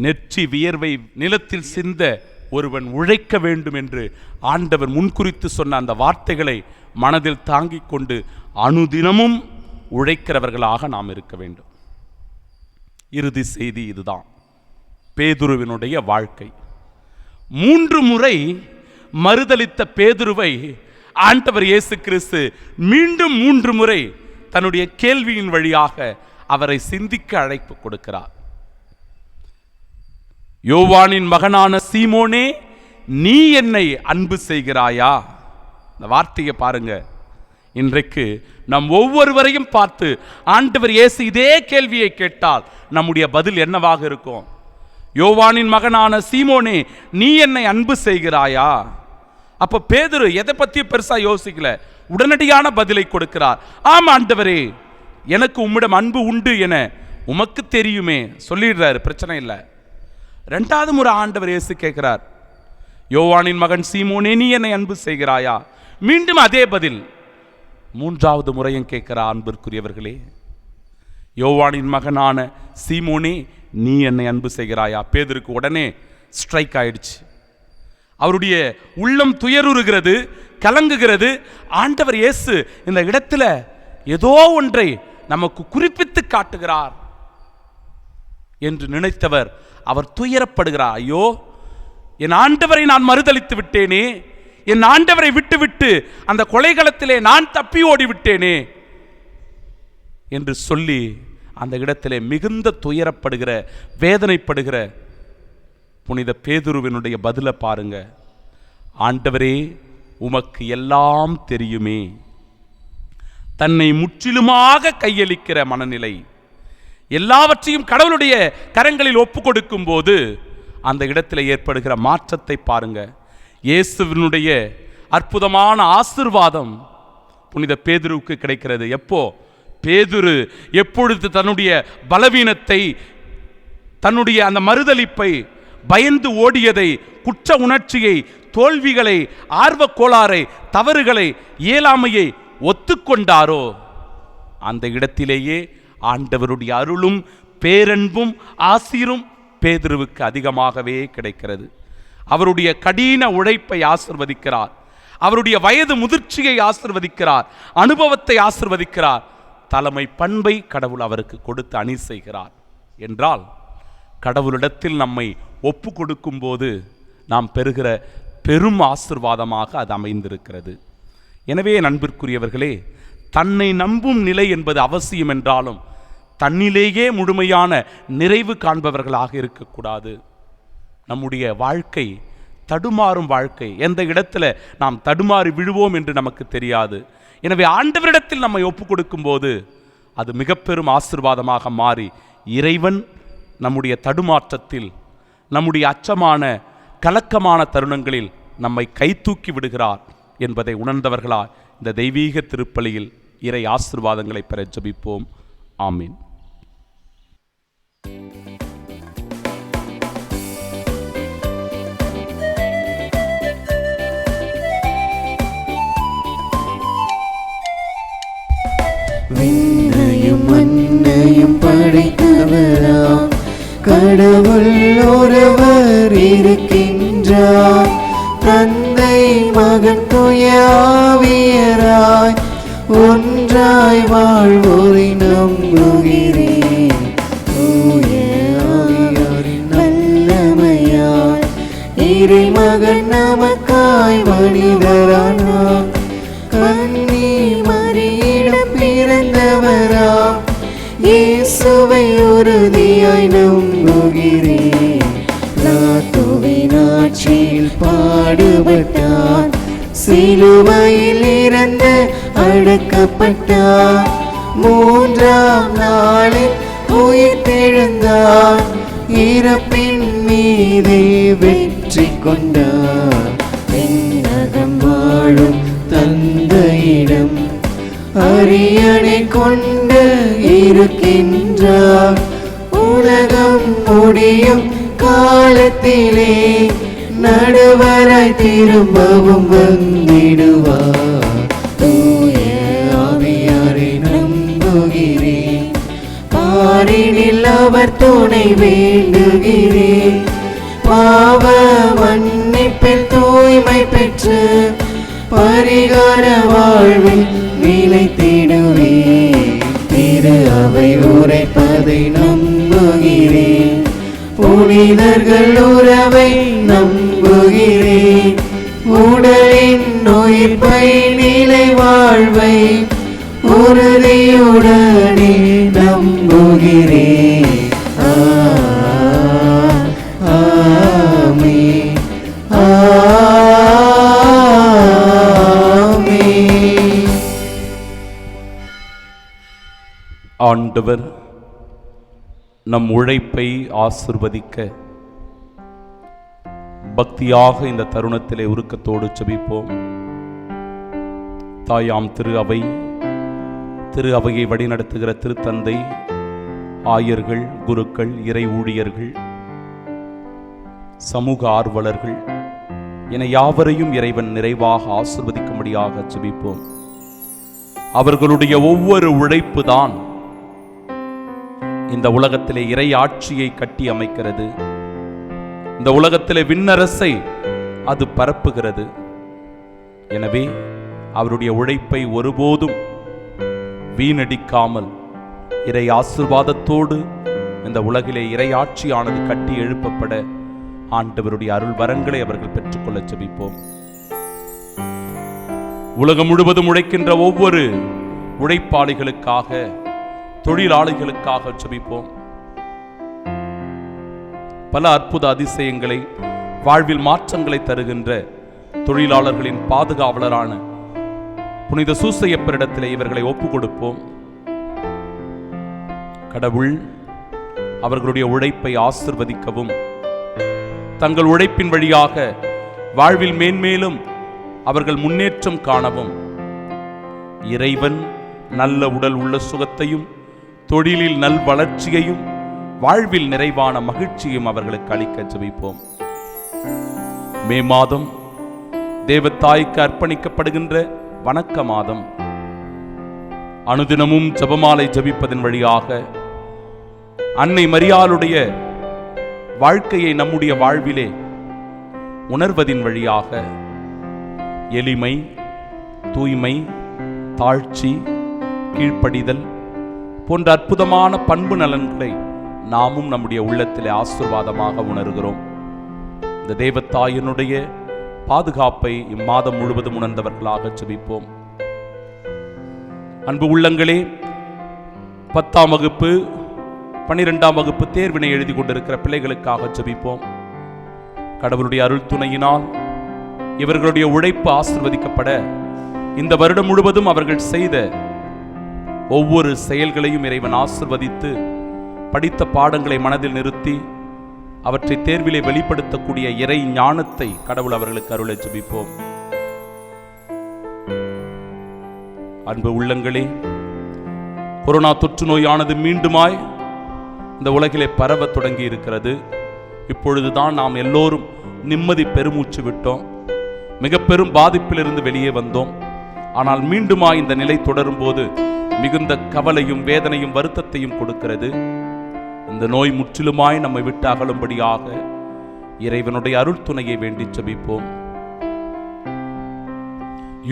நெற்றி வியர்வை நிலத்தில் சிந்த ஒருவன் உழைக்க வேண்டும் என்று ஆண்டவர் முன்குறித்து சொன்ன அந்த வார்த்தைகளை மனதில் தாங்கிக் கொண்டு அனுதினமும் உழைக்கிறவர்களாக நாம் இருக்க வேண்டும். இறுதி செய்தி இதுதான். பேதுருவினுடைய வாழ்க்கை. 3 முறை மறுதலித்த பேதுருவை ஆண்டவர் இயேசு கிறிஸ்து மீண்டும் 3 முறை தன்னுடைய கேள்வியின் வழியாக அவரை சிந்திக்க அழைப்பு கொடுக்கிறார். யோவானின் மகனான சீமோனே, நீ என்னை அன்பு செய்கிறாயா? இந்த வார்த்தையை பாருங்க. இன்றைக்கு நம் ஒவ்வொருவரையும் பார்த்து ஆண்டவர் இயேசு இதே கேள்வியை கேட்டால் நம்முடைய பதில் என்னவாக இருக்கும்? யோவானின் மகனான சீமோனே, நீ என்னை அன்பு செய்கிறாயா? அப்ப பேதுரு எதை பத்தி பெருசா யோசிக்கல, உடனடியான பதிலை கொடுக்கிறார். ஆம் ஆண்டவரே, எனக்கு உம்மிடம் அன்பு உண்டு என உமக்கு தெரியுமே சொல்லிடுறாரு, பிரச்சனை இல்லை. 2வது முறை ஆண்டவர் இயேசு கேட்கிறார், யோவானின் மகன் சீமோனே, நீ என்னை அன்பு செய்கிறாயா? மீண்டும் அதே பதில். 3வது முறையும் கேட்கிறார். அன்பிற்குரியவர்களே, யோவானின் மகனான சீமோனே, நீ என்னை அன்பு செய்கிறாயா? பேதுருக்கு உடனே ஸ்ட்ரைக் ஆயிடுச்சு. அவருடைய உள்ளம் துயருறுகிறது, கலங்குகிறது. ஆண்டவர் இயேசு இந்த இடத்துல ஏதோ ஒன்றை நமக்கு குறிப்பிட்டு காட்டுகிறார் என்று நினைத்தவர் அவர் துயரப்படுகிறார். ஐயோ, என் ஆண்டவரை நான் மறுதலித்து விட்டேனே, என் ஆண்டவரை விட்டுவிட்டு அந்த கொலைகளத்திலே நான் தப்பி ஓடி விட்டேனே என்று சொல்லி அந்த இடத்திலே மிகுந்த துயரப்படுகிற வேதனைப்படுகிற புனித பேதுருவினுடைய பதிலை பாருங்க. ஆண்டவரே, உமக்கு எல்லாம் தெரியுமே. தன்னை முற்றிலுமாக கையளிக்கிற மனநிலை, எல்லாவற்றையும் கடவுளுடைய கரங்களில் ஒப்பு கொடுக்கும் போது அந்த இடத்தில் ஏற்படுகிற மாற்றத்தை பாருங்க. இயேசுவினுடைய அற்புதமான ஆசீர்வாதம் புனித பேதுருவுக்கு கிடைக்கிறது. எப்போ? பேதுரு எப்பொழுது தன்னுடைய பலவீனத்தை, தன்னுடைய அந்த மறுதலிப்பை, பயந்து ஓடியதை, குற்ற உணர்ச்சியை, தோல்விகளை, ஆர்வ கோளாறை, தவறுகளை, இயலாமையை ஒத்துக்கொண்டாரோ அந்த இடத்திலேயே ஆண்டவருடைய அருளும் பேரன்பும் ஆசீரும் பேதுருவுக்கு அதிகமாகவே கிடைக்கிறது. அவருடைய கடின உழைப்பை ஆசிர்வதிக்கிறார், அவருடைய வயது முதிர்ச்சியை ஆசிர்வதிக்கிறார், அனுபவத்தை ஆசிர்வதிக்கிறார், தலைமை பண்பை கடவுள் அவருக்கு கொடுத்து அணி செய்கிறார். என்றால் கடவுளிடத்தில் நம்மை ஒப்பு கொடுக்கும் போது நாம் பெறுகிற பெரும் ஆசிர்வாதமாக அது அமைந்திருக்கிறது. எனவே நண்பிற்குரியவர்களே, தன்னை நம்பும் நிலை என்பது அவசியம் என்றாலும் தன்னிலேயே முழுமையான நிறைவு காண்பவர்களாக இருக்கக்கூடாது. நம்முடைய வாழ்க்கை தடுமாறும் வாழ்க்கை. எந்த இடத்துல நாம் தடுமாறி விழுவோம் என்று நமக்கு தெரியாது. எனவே ஆண்டவரிடத்தில் நம்மை ஒப்பு கொடுக்கும் போது அது மிக பெரும் ஆசீர்வாதமாக மாறி இறைவன் நம்முடைய தடுமாற்றத்தில், நம்முடைய அச்சமான கலக்கமான தருணங்களில் நம்மை கைதூக்கி விடுகிறார் என்பதை உணர்ந்தவர்களால் இந்த தெய்வீக திருப்பலியில் இறை ஆசீர்வாதங்களை பெற ஜெபிப்போம். ஆமீன். விண்ணையும் மண்ணையும் படைத்தவராம் கடவுள் ஒருவர் இருக்கின்றார். தந்தை மகன் தூய ஆவியராய் ஒன்றாய் வாழ்வோரை நம்புகிறேன். தூய ஆவியாரின் வல்லமையால் இறைமகன் நமக்காய் மனிதரானார். கன்னி மரியிடம் பிறந்தவராம் இயேசுவை உறுதியாய் நம்புகிறேன். லாத்துவின் ஆட்சியில் பாடுபட்டார், சிலுவையில் இறந்து அடக்கப்பட்டார், மூன்றாம் நாளில் உயிர்த்தெழுந்தார், இறப்பின் மீதே வெற்றி கொண்டார். விண்ணகம் வாழும் தந்தையிடம் அரியணை கொண்டு இருக்கின்றார். உலகம் முடியும் காலத்திலே நடுவராய் திரும்பவும் வந்திடுவார். தூய ஆவியாரை நம்புகிறேன், பாரினில் அவர் துணை வேண்டுகிறேன். பாவ மன்னிப்பில் தூய்மை பெற்று பரிகார வாழ்வில் நிலைத்திடுவேன். திரு அவை உரைப்பதை நம்புகிறேன், புனிதர்கள் உறவை நம்புகிறேன். உடலின் உயிர்ப்பை நிலை வாழ்வை உறுதியுடனே நம்புகிறேன். ஆமென், ஆமென். ஆண்டவர் நம் உழைப்பை ஆசிர்வதிக்க பக்தியாக இந்த தருணத்திலே உருக்கத்தோடு ஜெபிப்போம். தாயாம் திரு அவையை வழிநடத்துகிற திருத்தந்தை, ஆயர்கள், குருக்கள், இறை ஊழியர்கள், சமூக ஆர்வலர்கள் என யாவரையும் இறைவன் நிறைவாக ஆசிர்வதிக்கும்படியாக ஜெபிப்போம். அவர்களுடைய ஒவ்வொரு உழைப்பு தான் இந்த உலகத்திலே இறை ஆட்சியை கட்டி அமைக்கிறது. இந்த உலகத்திலே விண்ணரசை அது பரப்புகிறது. எனவே அவருடைய உழைப்பை ஒருபோதும் வீணடிக்காமல் இறை ஆசீர்வாதத்தோடு இந்த உலகிலே இறை ஆட்சியானது கட்டி எழுப்பப்பட ஆண்டவருடைய அருள் வரங்களை அவர்கள் பெற்றுக்கொள்ள ஜெபிப்போம். உலகம் முழுவதும் உழைக்கின்ற ஒவ்வொரு உழைப்பாளிகளுக்காக தொழிலாளிகளுக்காக ஜெபிப்போம். பல அற்புத அதிசயங்களை, வாழ்வில் மாற்றங்களை தருகின்ற தொழிலாளர்களின் பாதுகாவலரான புனித சூசையப்பரிடத்திலே இவர்களை ஒப்பு கொடுப்போம். கடவுள் அவர்களுடைய உழைப்பை ஆசிர்வதிக்கவும், தங்கள் உழைப்பின் வழியாக வாழ்வில் மேன்மேலும் அவர்கள் முன்னேற்றம் காணவும் இறைவன் நல்ல உடல் உள்ள சுகத்தையும், தொழிலில் நல் வளர்ச்சியையும், வாழ்வில் நிறைவான மகிழ்ச்சியும் அவர்களுக்கு அளிக்க ஜெபிப்போம். மே மாதம் தேவத்தாய்க்கு அர்ப்பணிக்கப்படுகின்ற வணக்க மாதம். அனுதினமும் ஜெபமாலை ஜெபிப்பதன் வழியாக அன்னை மரியாளுடைய வாழ்க்கையை நம்முடைய வாழ்விலே உணர்வதின் வழியாக எளிமை, தூய்மை, தாழ்ச்சி, கீழ்ப்படிதல் போன்ற அற்புதமான பண்பு நலன்களை நாமும் நம்முடைய உள்ளத்திலே ஆசீர்வாதமாக உணர்கிறோம். இந்த தேவத்தாயினுடைய பாதுகாப்பை இம்மாதம் முழுவதும் உணர்ந்தவர்களாக ஜெபிப்போம். அன்பு உள்ளங்களே, 10ஆம் வகுப்பு 12ஆம் வகுப்பு தேர்வினை எழுதி கொண்டிருக்கிற பிள்ளைகளுக்காக ஜெபிப்போம். கடவுளுடைய அருள் துணையினால் இவர்களுடைய உழைப்பு ஆசீர்வதிக்கப்பட, இந்த வருடம் முழுவதும் அவர்கள் செய்த ஒவ்வொரு செயல்களையும் இறைவன் ஆசீர்வதித்து, படித்த பாடங்களை மனதில் நிறுத்தி அவற்றை தேர்விலே வெளிப்படுத்தக்கூடிய இறை ஞானத்தை கடவுள் அவர்களுக்கு அருள ஜெபிப்போம். அன்பு உள்ளங்களே, கொரோனா தொற்று நோயானது மீண்டுமாய் இந்த உலகிலே பரவ தொடங்கி இருக்கிறது. இப்பொழுதுதான் நாம் எல்லோரும் நிம்மதி பெருமூச்சு விட்டோம், மிக பெரும் பாதிப்பிலிருந்து வெளியே வந்தோம். ஆனால் மீண்டுமாய் இந்த நிலை தொடரும் போது மிகுந்த கவலையும் வேதனையும் வருத்தத்தையும் கொடுக்கிறது. இந்த நோய் முற்றிலுமாய் நம்மை விட்டு அகலும்படியாக இறைவனுடைய அருள் துணையை வேண்டி ஜெபிப்போம்.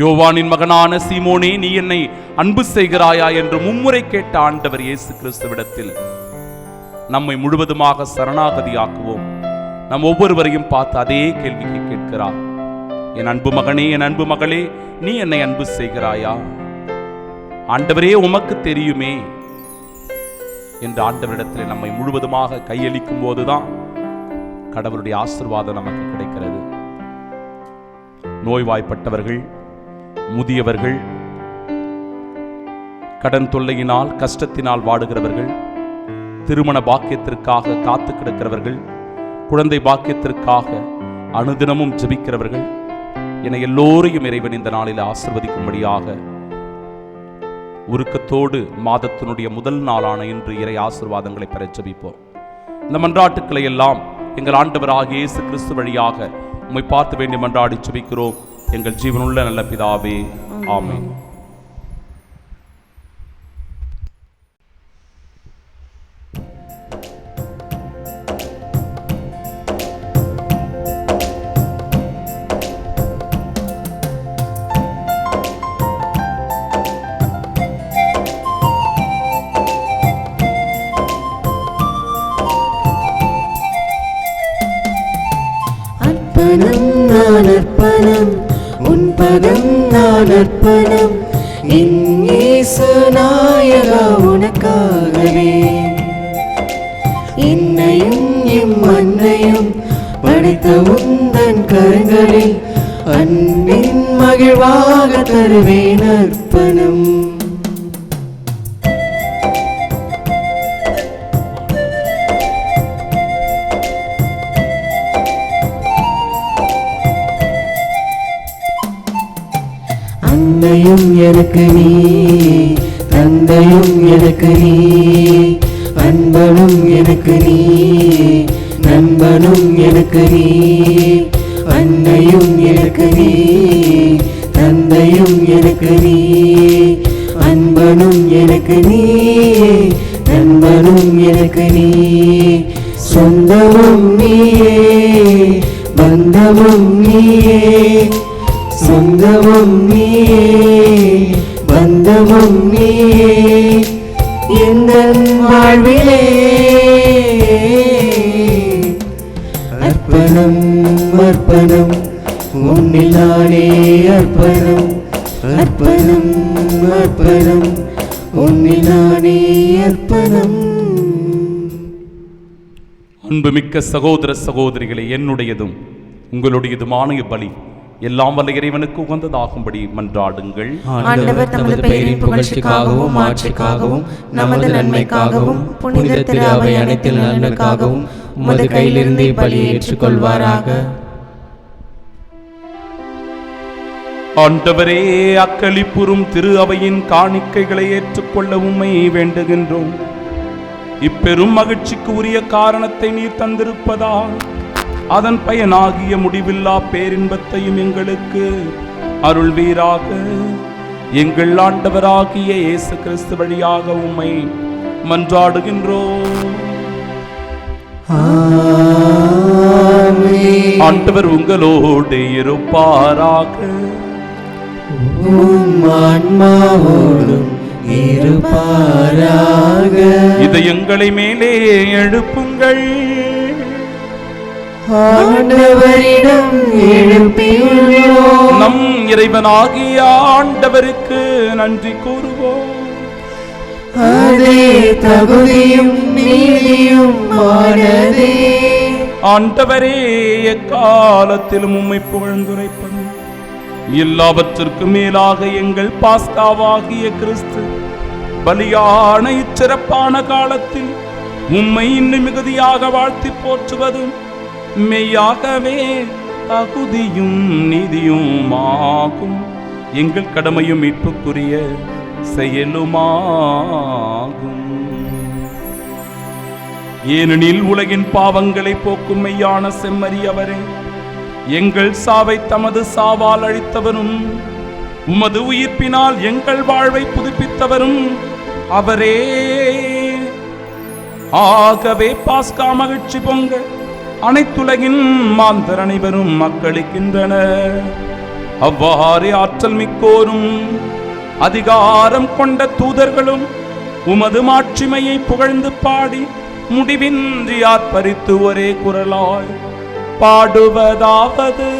யோவானின் மகனான சீமோனே, நீ என்னை அன்பு செய்கிறாயா என்று மும்முறை கேட்ட ஆண்டவர் இயேசு கிறிஸ்துவிடத்தில் நம்மை முழுவதுமாக சரணாகதியாக்குவோம். நம் ஒவ்வொருவரையும் பார்த்து அதே கேள்வியை கேட்கிறார். என் அன்பு மகனே, என் அன்பு மகளே, நீ என்னை அன்பு செய்கிறாயா? ஆண்டவரே, உமக்கு தெரியுமே என்று ஆண்டவரிடத்தில் நம்மை முழுவதுமாக கையளிக்கும் போதுதான் கடவுளுடைய ஆசீர்வாதம் நமக்கு கிடைக்கிறது. நோய்வாய்ப்பட்டவர்கள், முதியவர்கள், கடன் தொல்லையினால் கஷ்டத்தினால் வாடுகிறவர்கள், திருமண பாக்கியத்திற்காக காத்து கிடக்கிறவர்கள், குழந்தை பாக்கியத்திற்காக அனுதினமும் ஜெபிக்கிறவர்கள் என எல்லோரையும் இறைவன் இந்த நாளில் ஆசீர்வதிக்கும்படியாக உருக்கத்தோடு மாதத்தினுடைய முதல் நாளான இன்று இறை ஆசீர்வாதங்களை பெற ஜெபிப்போம். இந்த மன்றாட்டுக்களை எல்லாம் எங்கள் ஆண்டவராகிய இயேசு கிறிஸ்து வழியாக உம்மை பார்த்து வேண்டி மன்றாடி ஜெபிக்கிறோம். எங்கள் ஜீவனுள்ள நல்ல பிதாவே, ஆமென். அர்ப்பணம் நான் அர்ப்பணம், உன் பதம் நான் அர்ப்பணம், என் இயேசு நாயகா உனக்காகவே. என்னையும் எம் மண்ணையும் படைத்த உந்தன் கரங்களில் அன்பின் மகிழ்வாக தருவேன் அர்ப்பணம். அன்னையும் எனக்கு நீ, தந்தையும் எனக்கு நீ, அன்பனும் எனக்கு நீ, நண்பனும் எனக்கு நீ. அன்னையும் எனக்கு நீ, தந்தையும் எனக்கு நீ, அன்பனும் எனக்கு நீ, நண்பனும் எனக்கு நீ. சொந்தமும் நீயே, பந்தமும் நீயே, சொந்தமும் நீயே, பந்தமும் நீயே, எந்தன் வாழ்விலே. அர்ப்பணம் அர்ப்பணம், உன்னில் நானே அர்ப்பணம். அர்ப்பணம் அர்ப்பணம், உன்னில் நானே அர்ப்பணம். அன்புமிக்க சகோதர சகோதரிகளை, என்னுடையதும் உங்களுடையதுமான பலி எல்லாம் வல்ல இறைவனுக்கு உகந்ததாகும்படி மன்றாடுங்கள். ஆண்டவர் தமது பெயரின் புகழ்ச்சிக்காகவும் ஆட்சிக்காகவும் நமது நன்மைக்காகவும் புனித திரு அவை அனைத்தில் நலனுக்காகவும் உமது கையிலிருந்து பலியை ஏற்றுக்கொள்வாராக. ஆண்டவரே, அக்களிப்புறும் திரு அவையின் காணிக்கைகளை ஏற்றுக்கொள்ள உம்மை வேண்டுகின்றோம். இப்பெரும் மகிழ்ச்சிக்கு உரிய காரணத்தை நீர் தந்திருப்பதால் அதன் பயனாகிய முடிவில்லா பேரின்பத்தையும் எங்களுக்கு அருள்வீராக. எங்கள் ஆண்டவராகிய இயேசு கிறிஸ்து வழியாக உம்மை மன்றாடுகின்றோம். ஆண்டவர் உங்களோடு இருப்பாராக. ஆன்மாவோடும் இருப்பாராக. இதயங்களை மேலே எழுப்புங்கள். ஆண்டவரிடம் எழுப்பியுள்ளோம். நம் இறைவனாகிய ஆண்டவருக்கு நன்றி கூறுவோம். அதே தகுதியும் நீதியும் ஆனதே. ஆண்டவரே, எக்காலத்திலும் உம்மை புகழ்ந்துரைப்பது எல்லாவற்றிற்கும் மேலாக எங்கள் பாஸ்காவாகிய கிறிஸ்து பலியான இச்சிறப்பான காலத்தில் உம்மை இன்னும் மிகுதியாக வாழ்த்தி போற்றுவதும் மெய்யாகவே தகுதியும் நீதியுமாகும். எங்கள் கடமையும் மீட்புக்குரிய செயலுமாகும். ஏனெனில் உலகின் பாவங்களை போக்கும் மெய்யான செம்மறி அவரே, எங்கள் சாவை தமது சாவால் அழித்தவரும் உமது உயிர்ப்பினால் எங்கள் வாழ்வை புதுப்பித்தவரும் அவரே. ஆகவே பாஸ்கா மகிழ்ச்சி பொங்க அனைத்துலகின் மாந்தர் அனைவரும் மக்களிக்கின்றனர். அவ்வாறே ஆற்றல் மிக்கோரும் அதிகாரம் கொண்ட தூதர்களும் உமது மாட்சிமையை புகழ்ந்து பாடி முடிவின்றி ஆர்ப்பரித்து ஒரே குரலாய் பாடுவதாவது: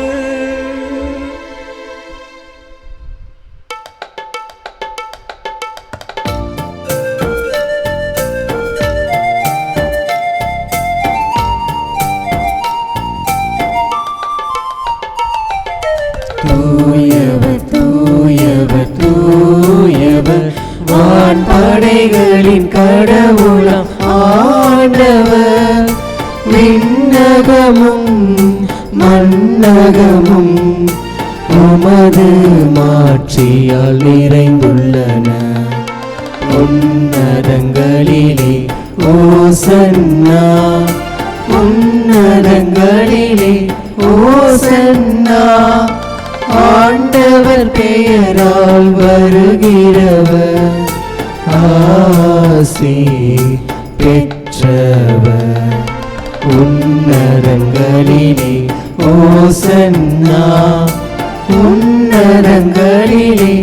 தூயவர் தூயவர் தூயவர் வான்படைகளின் கடவுளாம் ஆண்டவர். விண்ணகமும் மண்ணகமும் உமது மாட்சியால் நிறைந்துள்ளன. உன்னதங்களிலே ஓசன்னா, உன்னதங்களிலே ஓசன்னா. ஆண்டவர் பெயரால் வருகிறவர் ஆசி பெற்றவர். உன்னதங்களிலே ஓசன்னா, உன்னதங்களிலே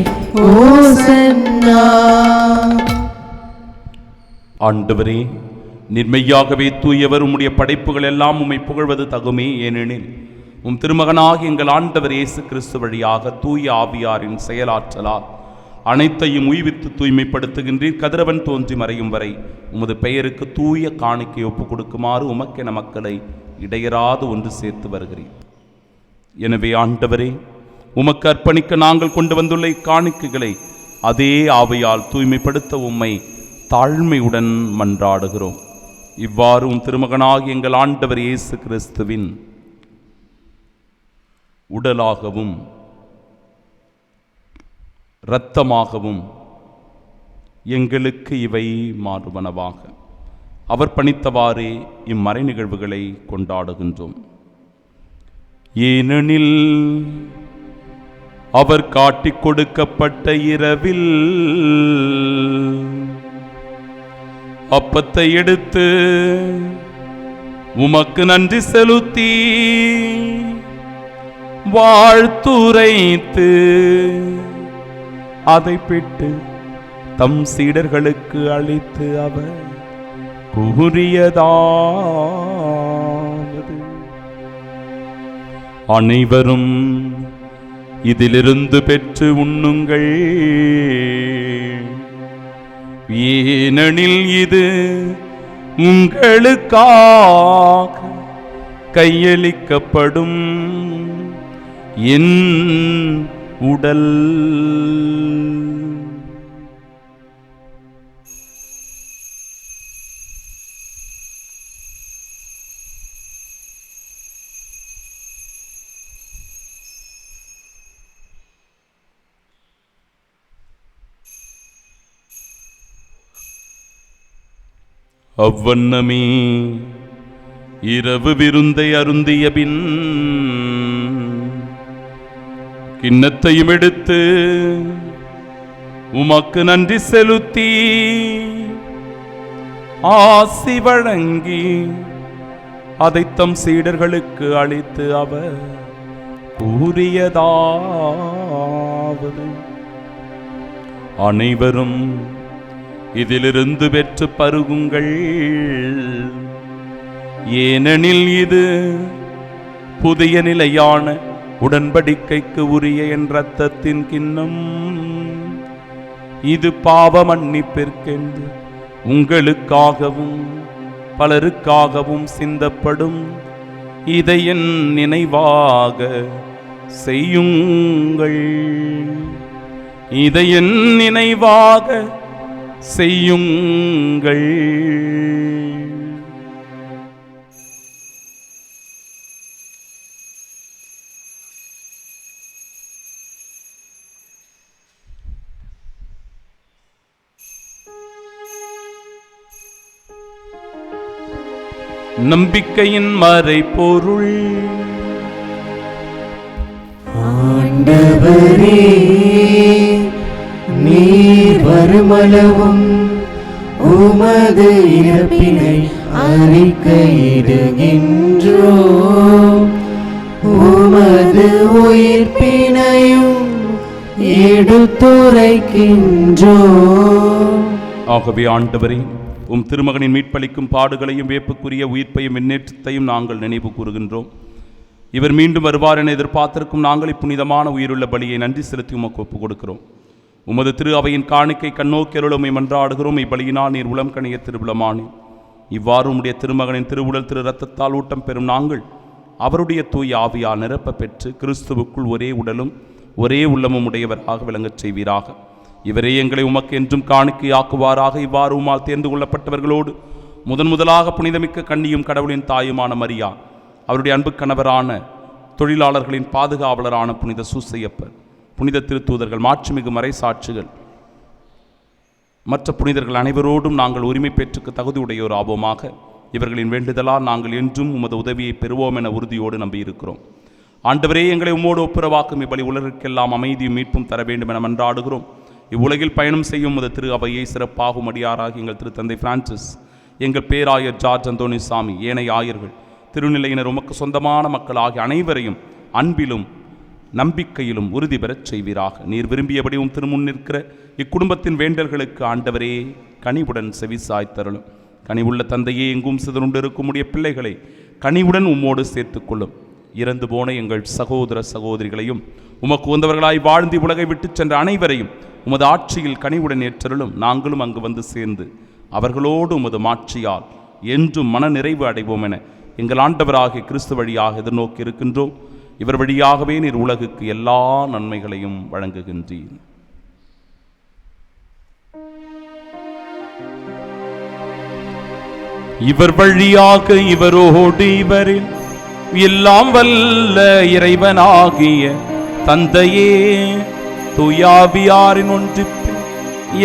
ஓசன்னா. ஆண்டவரே, நிர்மையாகவே தூயவர், உம்முடைய படைப்புகள் எல்லாம் உம்மை புகழ்வது தகுமே. ஏனெனில் உம் திருமகனாகி எங்கள் ஆண்டவர் இயேசு கிறிஸ்து வழியாக தூய ஆவியாரின் செயலாற்றலால் அனைத்தையும் உய்வித்து தூய்மைப்படுத்துகின்றீர். கதிரவன் தோன்றி மறையும் வரை உமது பெயருக்கு தூய காணிக்கை ஒப்புக் கொடுக்குமாறு உமக்கென மக்களை இடையராது ஒன்று சேர்த்து வருகிறீர். எனவே ஆண்டவரே, உமக்கு அர்ப்பணிக்க நாங்கள் கொண்டு வந்துள்ள இக்காணிக்கைகளை அதே ஆவியால் தூய்மைப்படுத்த உம்மை தாழ்மையுடன் மன்றாடுகிறோம். இவ்வாறு உம் திருமகனாகி எங்கள் ஆண்டவர் இயேசு கிறிஸ்துவின் உடலாகவும் இரத்தமாகவும் எங்களுக்கு இவை மாறுவனவாக அவர் பணித்தவாறே இம்மறை நிகழ்வுகளை கொண்டாடுகின்றோம். ஏனெனில் அவர் காட்டிக் கொடுக்கப்பட்ட இரவில் அப்பத்தை எடுத்து உமக்கு நன்றி செலுத்தி வாழ்த்துரைத்து அதை பெற்று தம் சீடர்களுக்கு அளித்து அவர் கூறியதாவது: அனைவரும் இதிலிருந்து பெற்று உண்ணுங்கள். ஏனெனில் இது உங்களுக்காக கையளிக்கப்படும் என் உடல். அவ்வண்ணமே இரவு விருந்தை அருந்திய பின் கிண்ணத்தையும் எடுத்து உமக்கு நன்றி செலுத்தி ஆசி வழங்கி அதை தம் சீடர்களுக்கு அளித்து அவர் கூறியதாவது: அனைவரும் இதிலிருந்து பெற்று பருகுங்கள், ஏனெனில் இது புதிய நிலையான உடன்படிக்கைக்கு உரிய என் இரத்தத்தின் கிண்ணம். இது பாவ மன்னிப்பிற்கென்று உங்களுக்காகவும் பலருக்காகவும் சிந்தப்படும். இதை என் நினைவாக செய்யுங்கள். இதை என் நினைவாக செய்யுங்கள். நம்பிக்கையின் மறைபொருள். ஆண்டவரே, நீர் வருமளவும் உமது இறப்பினை அறிக்கையிடுகின்றோம், உமது உயிர்ப்பினையும் எடுத்துரைக்கின்றோம். ஆகவே ஆண்டவரே, உம் திருமகனின் மீட்பளிக்கும் பாடுகளையும் வேப்புக்குரிய உயிர்ப்பையும் முன்னேற்றத்தையும் நாங்கள் நினைவு கூறுகின்றோம். இவர் மீண்டும் வருவார் என எதிர்பார்த்திருக்கும் நாங்கள் இப்புனிதமான உயிருள்ள பலியை நன்றி செலுத்தி உமக்கு ஒப்புக் கொடுக்கிறோம். உமது திரு அவையின் காணிக்கை கண்ணோக்கியருளமை மன்றாடுகிறோம். இப்பலியினால் நீர் உளம் கணிய திருவுளமானி. இவ்வாறு உம்முடைய திருமகனின் திருவுடல் திரு இரத்தத்தால் ஊட்டம் பெறும் நாங்கள் அவருடைய தூய ஆவியால் நிரப்ப பெற்று கிறிஸ்துவுக்குள் ஒரே உடலும் ஒரே உள்ளமும் உடையவராக விளங்கச் செய்வீராக. இவரே எங்களை உமக்கு என்றும் காணிக்கையாக்குவாராக. இவ்வாறு உம்மால் தேர்ந்து கொள்ளப்பட்டவர்களோடு முதலாக புனிதமிக்க கன்னியும் கடவுளின் தாயுமான மரியா, அவருடைய அன்பு கணவரான தொழிலாளர்களின் பாதுகாவலரான புனித சூசையப்பர், புனித திருத்தூதர்கள், மாட்சிமிகு மறைசாட்சிகள், மற்ற புனிதர்கள் அனைவரோடும் நாங்கள் உரிமை பெற்றுக்கு தகுதியுடையோர் ஆவோமாக. இவர்களின் வேண்டுதலால் நாங்கள் என்றும் உமது உதவியை பெறுவோம் என உறுதியோடு நம்பியிருக்கிறோம். ஆண்டவரே, எங்களை உம்மோடு ஒப்புரவாக்கும் இப்பலி உலகிற்கெல்லாம் அமைதியும் மீட்பும் தர வேண்டும் என மன்றாடுகிறோம். இவ்வுலகில் பயணம் செய்யும் உமது திரு அவையை சிறப்பாகும் அடியாராக எங்கள் திருத்தந்தை பிரான்சிஸ், எங்கள் பேராயர் ஜார்ஜ் அந்தோனிசாமி, ஏனைய ஆயர்கள், திருநிலையினர், உமக்கு சொந்தமான மக்கள் ஆகிய அனைவரையும் அன்பிலும் நம்பிக்கையிலும் உறுதி பெறச் செய்வீராக. நீர் விரும்பியபடி உம் திருமுன் நிற்கிற இக்குடும்பத்தின் வேண்டல்களுக்கு ஆண்டவரே கனிவுடன் செவிசாய்த்தருளும். கனிவுள்ள தந்தையே, எங்கும் சிதறுண்டிருக்கும் உடைய பிள்ளைகளை கனிவுடன் உம்மோடு சேர்த்துக்கொள்ளும். இறந்து போன எங்கள் சகோதர சகோதரிகளையும் உமக்கு உந்தவர்களாய் வாழ்ந்து உலகை விட்டு சென்ற அனைவரையும் உமது ஆட்சியில் கனிவுடன் ஏற்றருளும். நாங்களும் அங்கு வந்து சேர்ந்து அவர்களோடு உமது மாட்சியால் என்றும் மன நிறைவு அடைவோம் என எங்கள் ஆண்டவராகிய கிறிஸ்து வழியாக எதிர்நோக்கி இருக்கின்றோம். இவர் வழியாகவே நீர் உலகுக்கு எல்லா நன்மைகளையும் வழங்குகின்றீர். இவர் வழியாக இவரோடு இவரில் எல்லாம் வல்ல இறைவனாகிய தந்தையே, தூயாவியாரின் ஒன்றிப்பில்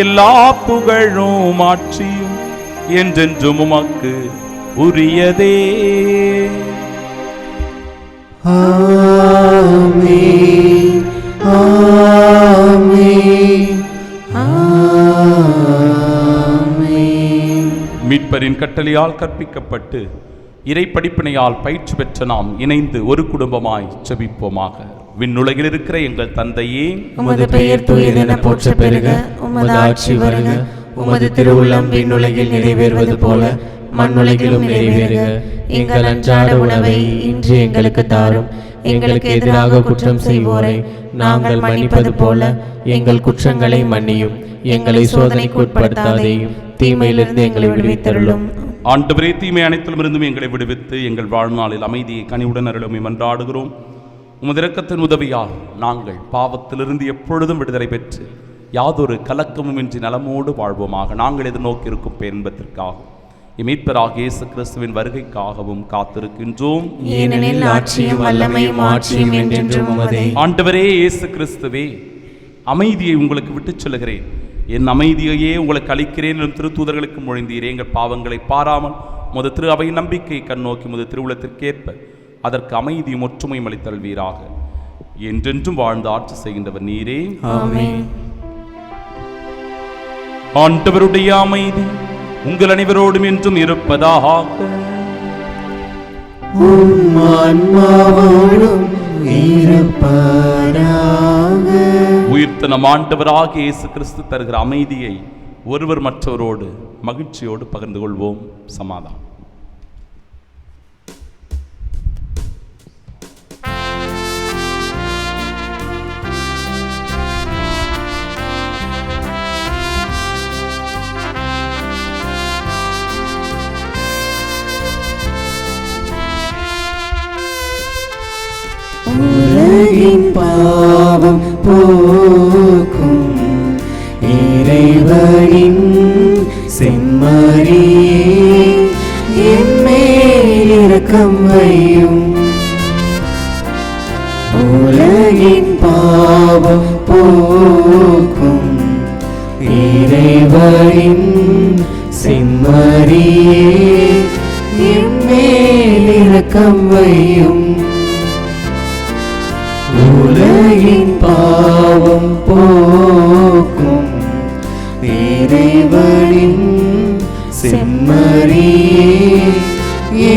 எல்லா புகழும் ஆட்சியும் என்றென்றும் உமக்கு உரியதே. ஆமென், ஆமென், ஆமென். மீட்பரின் கட்டளையால் கற்பிக்கப்பட்டு இறை படிப்பினையால் பயிற்சி பெற்ற நாம் இணைந்து ஒரு குடும்பமாய் ஜெபிப்போமாக. விண்ணுலகில் இருக்கிற எங்கள் தந்தையே, உமது பெயர் தூயதென போற்ற பெருக, உமது ஆட்சி வருக, உமது திருவுள்ளம் விண்ணுலகில் நிறைவேறுவது போல மண்ணுலகிலும் நிறைவேறுக. எங்கள் அன்றாட உணவை இன்று எங்களுக்கு தாரும். எங்களுக்கு எதிராக குற்றம் செய்வோரை நாங்கள் மன்னிப்பது போல எங்கள் குற்றங்களை மன்னியும். எங்களை சோதனைக்கு உட்படுத்தாதேயும், தீமையிலிருந்து எங்களை விடுவித்தருளும். ஆண்டவரே, தீமை அனைத்திலும் இருந்தும் எங்களை விடுவித்து எங்கள் வாழ்நாளில் அமைதியை கனிவுடன் அருளுமை மன்றாடுகிறோம். உமது இரக்கத்தின் உதவியால் நாங்கள் பாவத்திலிருந்து எப்பொழுதும் விடுதலை பெற்று யாதொரு கலக்கமும் இன்றி நலமோடு வாழ்வோமாக. நாங்கள் எதிர்நோக்கி இருக்கும் பேரின்பத்திற்காகவும் மீட்பராகிய இயேசு கிறிஸ்துவின் வருகைக்காகவும் காத்திருக்கின்றோம். ஏனெனில் ஆட்சியும் வல்லமையும் ஆட்சியும் என்றென்றும் உமதே. ஆண்டவரே இயேசு கிறிஸ்துவே, அமைதியை உங்களுக்கு விட்டுச் சொல்லுகிறேன், என் அமைதியையே உங்களுக்கு அளிக்கிறேன் என்று திருத்தூதர்களுக்கு மொழிந்தீரே. எங்கள் பாவங்களை பாராமல் முத திரு அவை நம்பிக்கை கண்ணோக்கி முத திருவுளத்திற்கேற்ப அதற்கு அமைதியும் ஒற்றுமையும் அளித்தல்வீராக. என்றென்றும் வாழ்ந்து ஆட்சி செய்கின்றவர் நீரே. ஆமென். ஆண்டவருடைய அமைதி உங்கள் அனைவரோடும் என்றும் இருப்பதாக. உயிர்த்த நம் ஆண்டவராகிய இயேசு கிறிஸ்து தருகிற அமைதியை ஒருவர் மற்றவரோடு மகிழ்ச்சியோடு பகிர்ந்து கொள்வோம். சமாதானம். உலகின் பாவம் போக்கும் இறைவனின் செம்மறியே, என் மேல் இரக்கம் வையும். உலகின் பாவம் போக்கும் இறைவனின் செம்மறியே, என் மேல் இரக்கம் வையும். உலகின் பாவம் போக்கும் இறைவனின் செம்மறியே,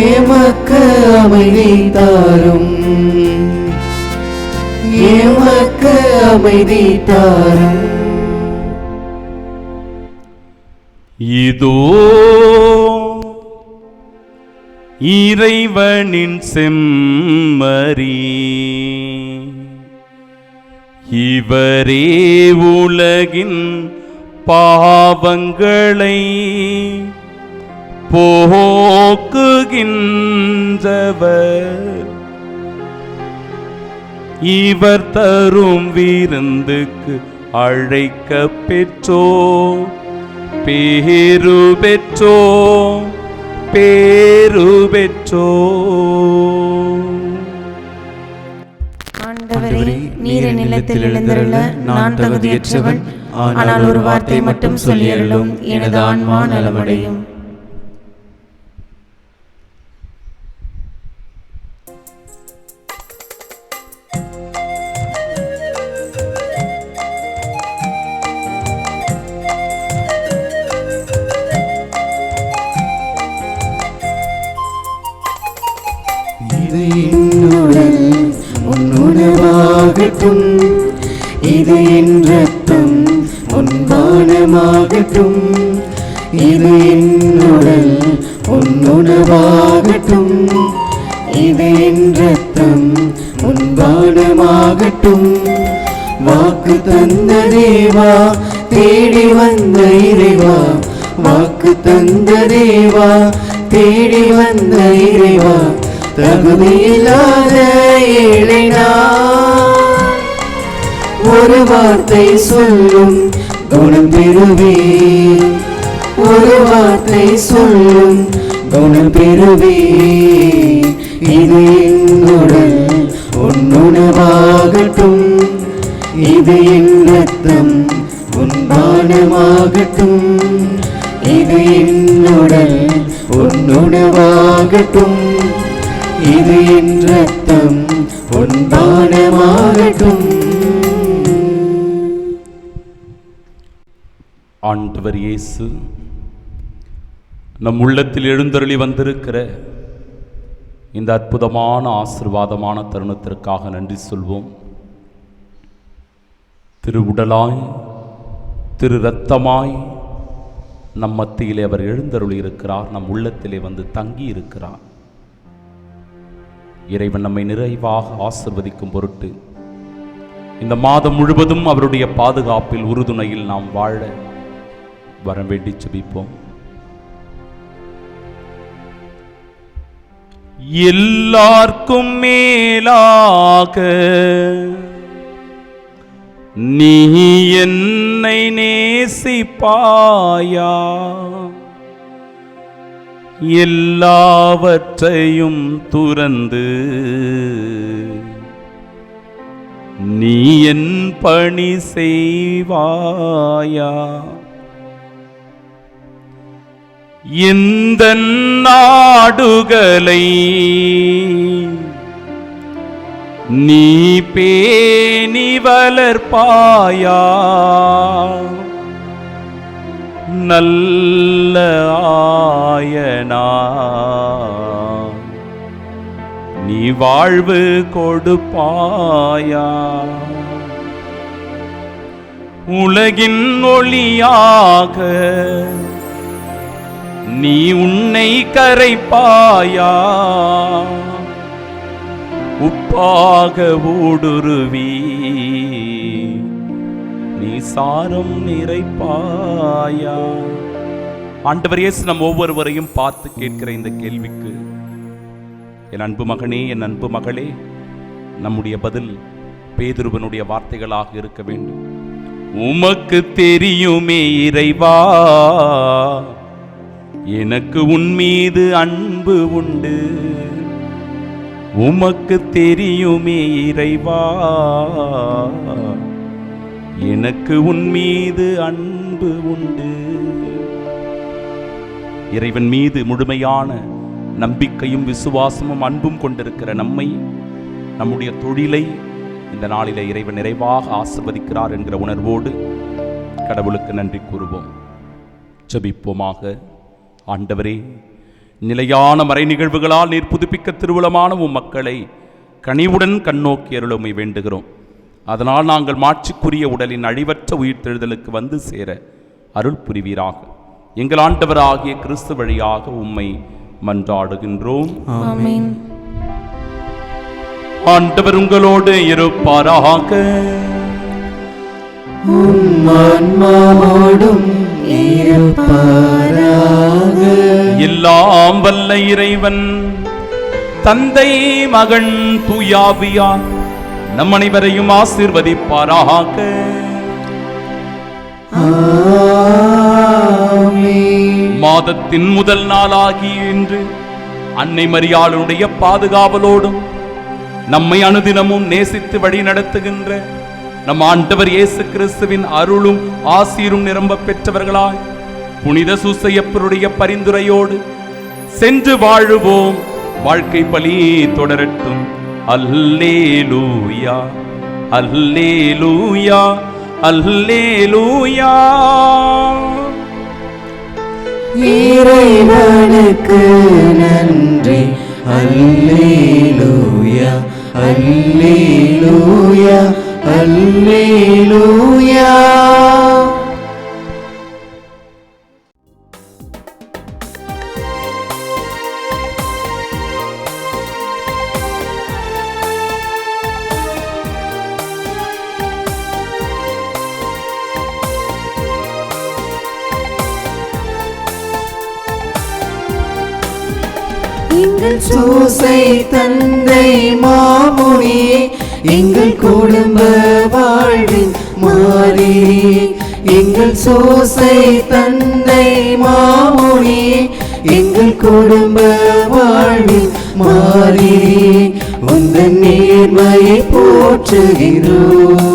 எமக்கு அமைதி தாரும், எமக்கு அமைதி தாரும். இதோ இறைவனின் செம்மறி, இவரே உலகின் பாவங்களை போக்குகின்றவர். இவர் தரும் விருந்துக்கு அழைக்க பெற்றோ பேரு பெற்றோ பேரு பெற்றோ. ஆண்டவரே, நீர் என் இல்லத்தில் எழுந்தருள நான் தகுதியற்றவன். ஆனால் ஒரு வார்த்தை மட்டும் சொல்லியருளும், எனது ஆன்மா நலமடையும். இது என்னுடல் உன்னுணவாகட்டும், இது என் ரத்தம் உன்பானமாகட்டும். இது என்னுடல் உன்னுணவாகட்டும், இது என் ரத்தம் உன்பானமாகட்டும். வாக்கு தந்த தேவா, தேடி வந்த இறைவா, வாக்கு தந்த தேவா, தேடி வந்த இறைவா, தகுதியில்லாத ஏழை நான் ஒரு வார்த்தை சொல்லும் குணம் பெறுவே, ஒரு வார்த்தை சொல்லும் குணம் பெறுவே. இது என்னுடல் உன்னுணவாகட்டும், இது என் ரத்தம் உன்பானமாகட்டும். இது என்னுடல் உன்னுணவாகட்டும், இது என் ரத்தம் உன்பானமாகட்டும். ஆண்டவர் இயேசு நம் உள்ளத்தில் எழுந்தருளி வந்திருக்கிற இந்த அற்புதமான ஆசீர்வாதமான தருணத்திற்காக நன்றி சொல்வோம். திரு உடலாய் திரு இரத்தமாய் நம் மத்தியிலே அவர் எழுந்தருளி இருக்கிறார், நம் உள்ளத்திலே வந்து தங்கி இருக்கிறார். இறைவன் நம்மை நிறைவாக ஆசிர்வதிக்கும் பொருட்டு இந்த மாதம் முழுவதும் அவருடைய பாதுகாப்பில் உறுதுணையில் நாம் வாழ வரம் வேண்டி ஜெபிப்போம். எல்லார்க்கும் மேலாக நீ என்னை நேசிப்பாயா, எல்லாவற்றையும் துறந்து நீ என் பணி செய்வாயா, இந்த நாடுகளை நீ பேணி வளர்ப்பாயா, நல்ல ஆயனா நீ வாழ்வு கொடுப்பாயா, உலகின் ஒளியாக நீ உன்னை கரைப்பாயா, உப்பாக ஊடுருவி நீ சாரம் நிறைப்பாயா. ஆண்டவர் இயேசு நம் ஒவ்வொருவரையும் பார்த்து கேட்கிற இந்த கேள்விக்கு, என் அன்பு மகனே, என் அன்பு மகளே, நம்முடைய பதில் பேதுருவனுடைய வார்த்தைகளாக இருக்க வேண்டும். உமக்கு தெரியுமே இறைவா, எனக்கு உன் மீது அன்பு உண்டு. உமக்கு தெரியுமே இறைவா, எனக்கு உன் மீது அன்பு உண்டு. இறைவன் மீது முழுமையான நம்பிக்கையும் விசுவாசமும் அன்பும் கொண்டிருக்கிற நம்மை, நம்முடைய தொழிலை இந்த நாளிலே இறைவன் நிறைவாக ஆசீர்வதிக்கிறார் என்கிற உணர்வோடு கடவுளுக்கு நன்றி கூறுவோம். ஜெபிப்போமாக. ஆண்டவரே, நிலையான மறை நிகழ்வுகளால் நீர் புதுப்பிக்க திருவுளமான உம் மக்களை கனிவுடன் கண்ணோக்கி அருளுமை வேண்டுகிறோம். அதனால் நாங்கள் மாட்சிக்குரிய உடலின் அழிவற்ற உயிர்த்தெழுதலுக்கு வந்து சேர அருள் புரிவீராக. எங்கள் ஆண்டவராகிய கிறிஸ்து வழியாக உம்மை மன்றாடுகின்றோம். ஆமென். ஆண்டவர் உங்களோடு இருப்பாராக. ஆன்மாவோடும் இருப்பாராக. எல்லாம் வல்ல இறைவன் தந்தை, மகன், தூயாவியார் நம் அனைவரையும் ஆசீர்வதிப்பாராக. மாதத்தின் முதல் நாளாகிய இன்று அன்னை மரியாளுடைய பாதுகாவலோடும் நம்மை அனுதினமும் நேசித்து வழி நடத்துகின்ற நம் ஆண்டவர் இயேசு கிறிஸ்துவின் அருளும் ஆசீரும் நிரம்ப பெற்றவர்களாய் புனித சூசையப்பருடைய பரிந்துரையோடு சென்று வாழுவோம். வாழ்க்கை பலி தொடரட்டும். அல்லேலூயா, அல்லேலூயா, அல்லேலூயா. இறைவனுக்கு நன்றி. அல்லேலூயா, அல்லேலூயா, அல்லேலூயா. எங்கள் சூசை தந்தை மாமுனியே, எங்கள் குடும்ப வாழ்வின் மாறியே. எங்கள் சூசை தந்தை மாமுனியே, எங்கள் குடும்ப வாழ்வின் மாறியே. உந்தன் நேர்மையை போற்றுகிறோம்,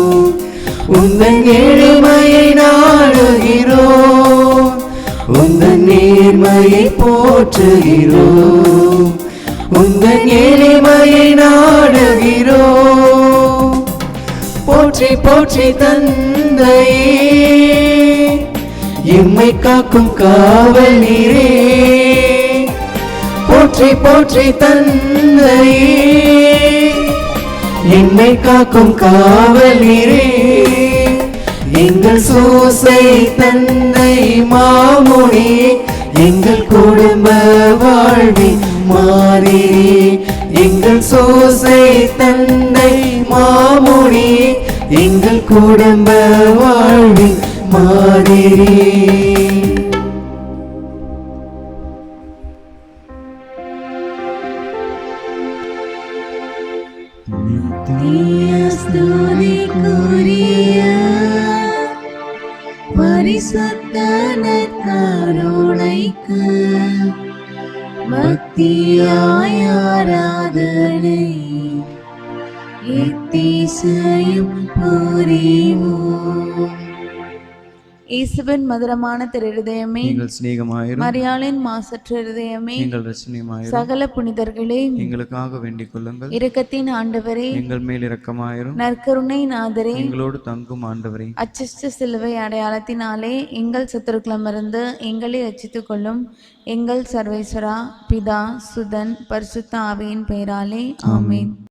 உந்தன் எளிமையை நாடுகிறோம். உந்தன் நேர்மையை போற்றுகிறோம், உந்தன் எளிமையை நாடுகிறோம். போற்றி போற்றி தந்தையே, எம்மை காக்கும் காவல் நீரே. போற்றி போற்றி தந்தையே, எம்மை காக்கும் காவல் நீரே. எங்கள் சூசை தந்தை மாமுனியே, எங்கள் குடும்ப வாழ்வின் மாறியே. எங்கள் சோசை தந்தை மாமுனி, எங்கள் குடும்ப வாழ்வின் மாதிரி. ஸ்துதிக்குரிய பரிசுத்த நற்கருணைக்கு பக்தியாய் ஆராதனை எத்திசையும் புரிவோம். இயேசுவின் மதுரமான திருஹதயமே, எங்கள் சிநேகமாயிரும். மரியாளின் மாசற்ற இருதயமே, எங்கள் ரட்சணியமாயிரும். சகல புனிதர்களே, எங்களுக்காக வேண்டிக் கொள்ளுங்கள். இரக்கத்தின் ஆண்டவரே, எங்கள் மேல் இரக்கமாயிரும். நற்கருணை நாதரே, எங்களோடு தங்கும் ஆண்டவரே, அச்சிஷ்ட சிலுவை அடையாளத்தினாலே எங்கள் சத்துருக்களமிருந்து எங்களை ரட்சித்துக் கொள்ளும். எங்கள் சர்வேஸ்வரா, பிதா, சுதன், பரிசுத்த ஆவியின் பெயராலே ஆமென்.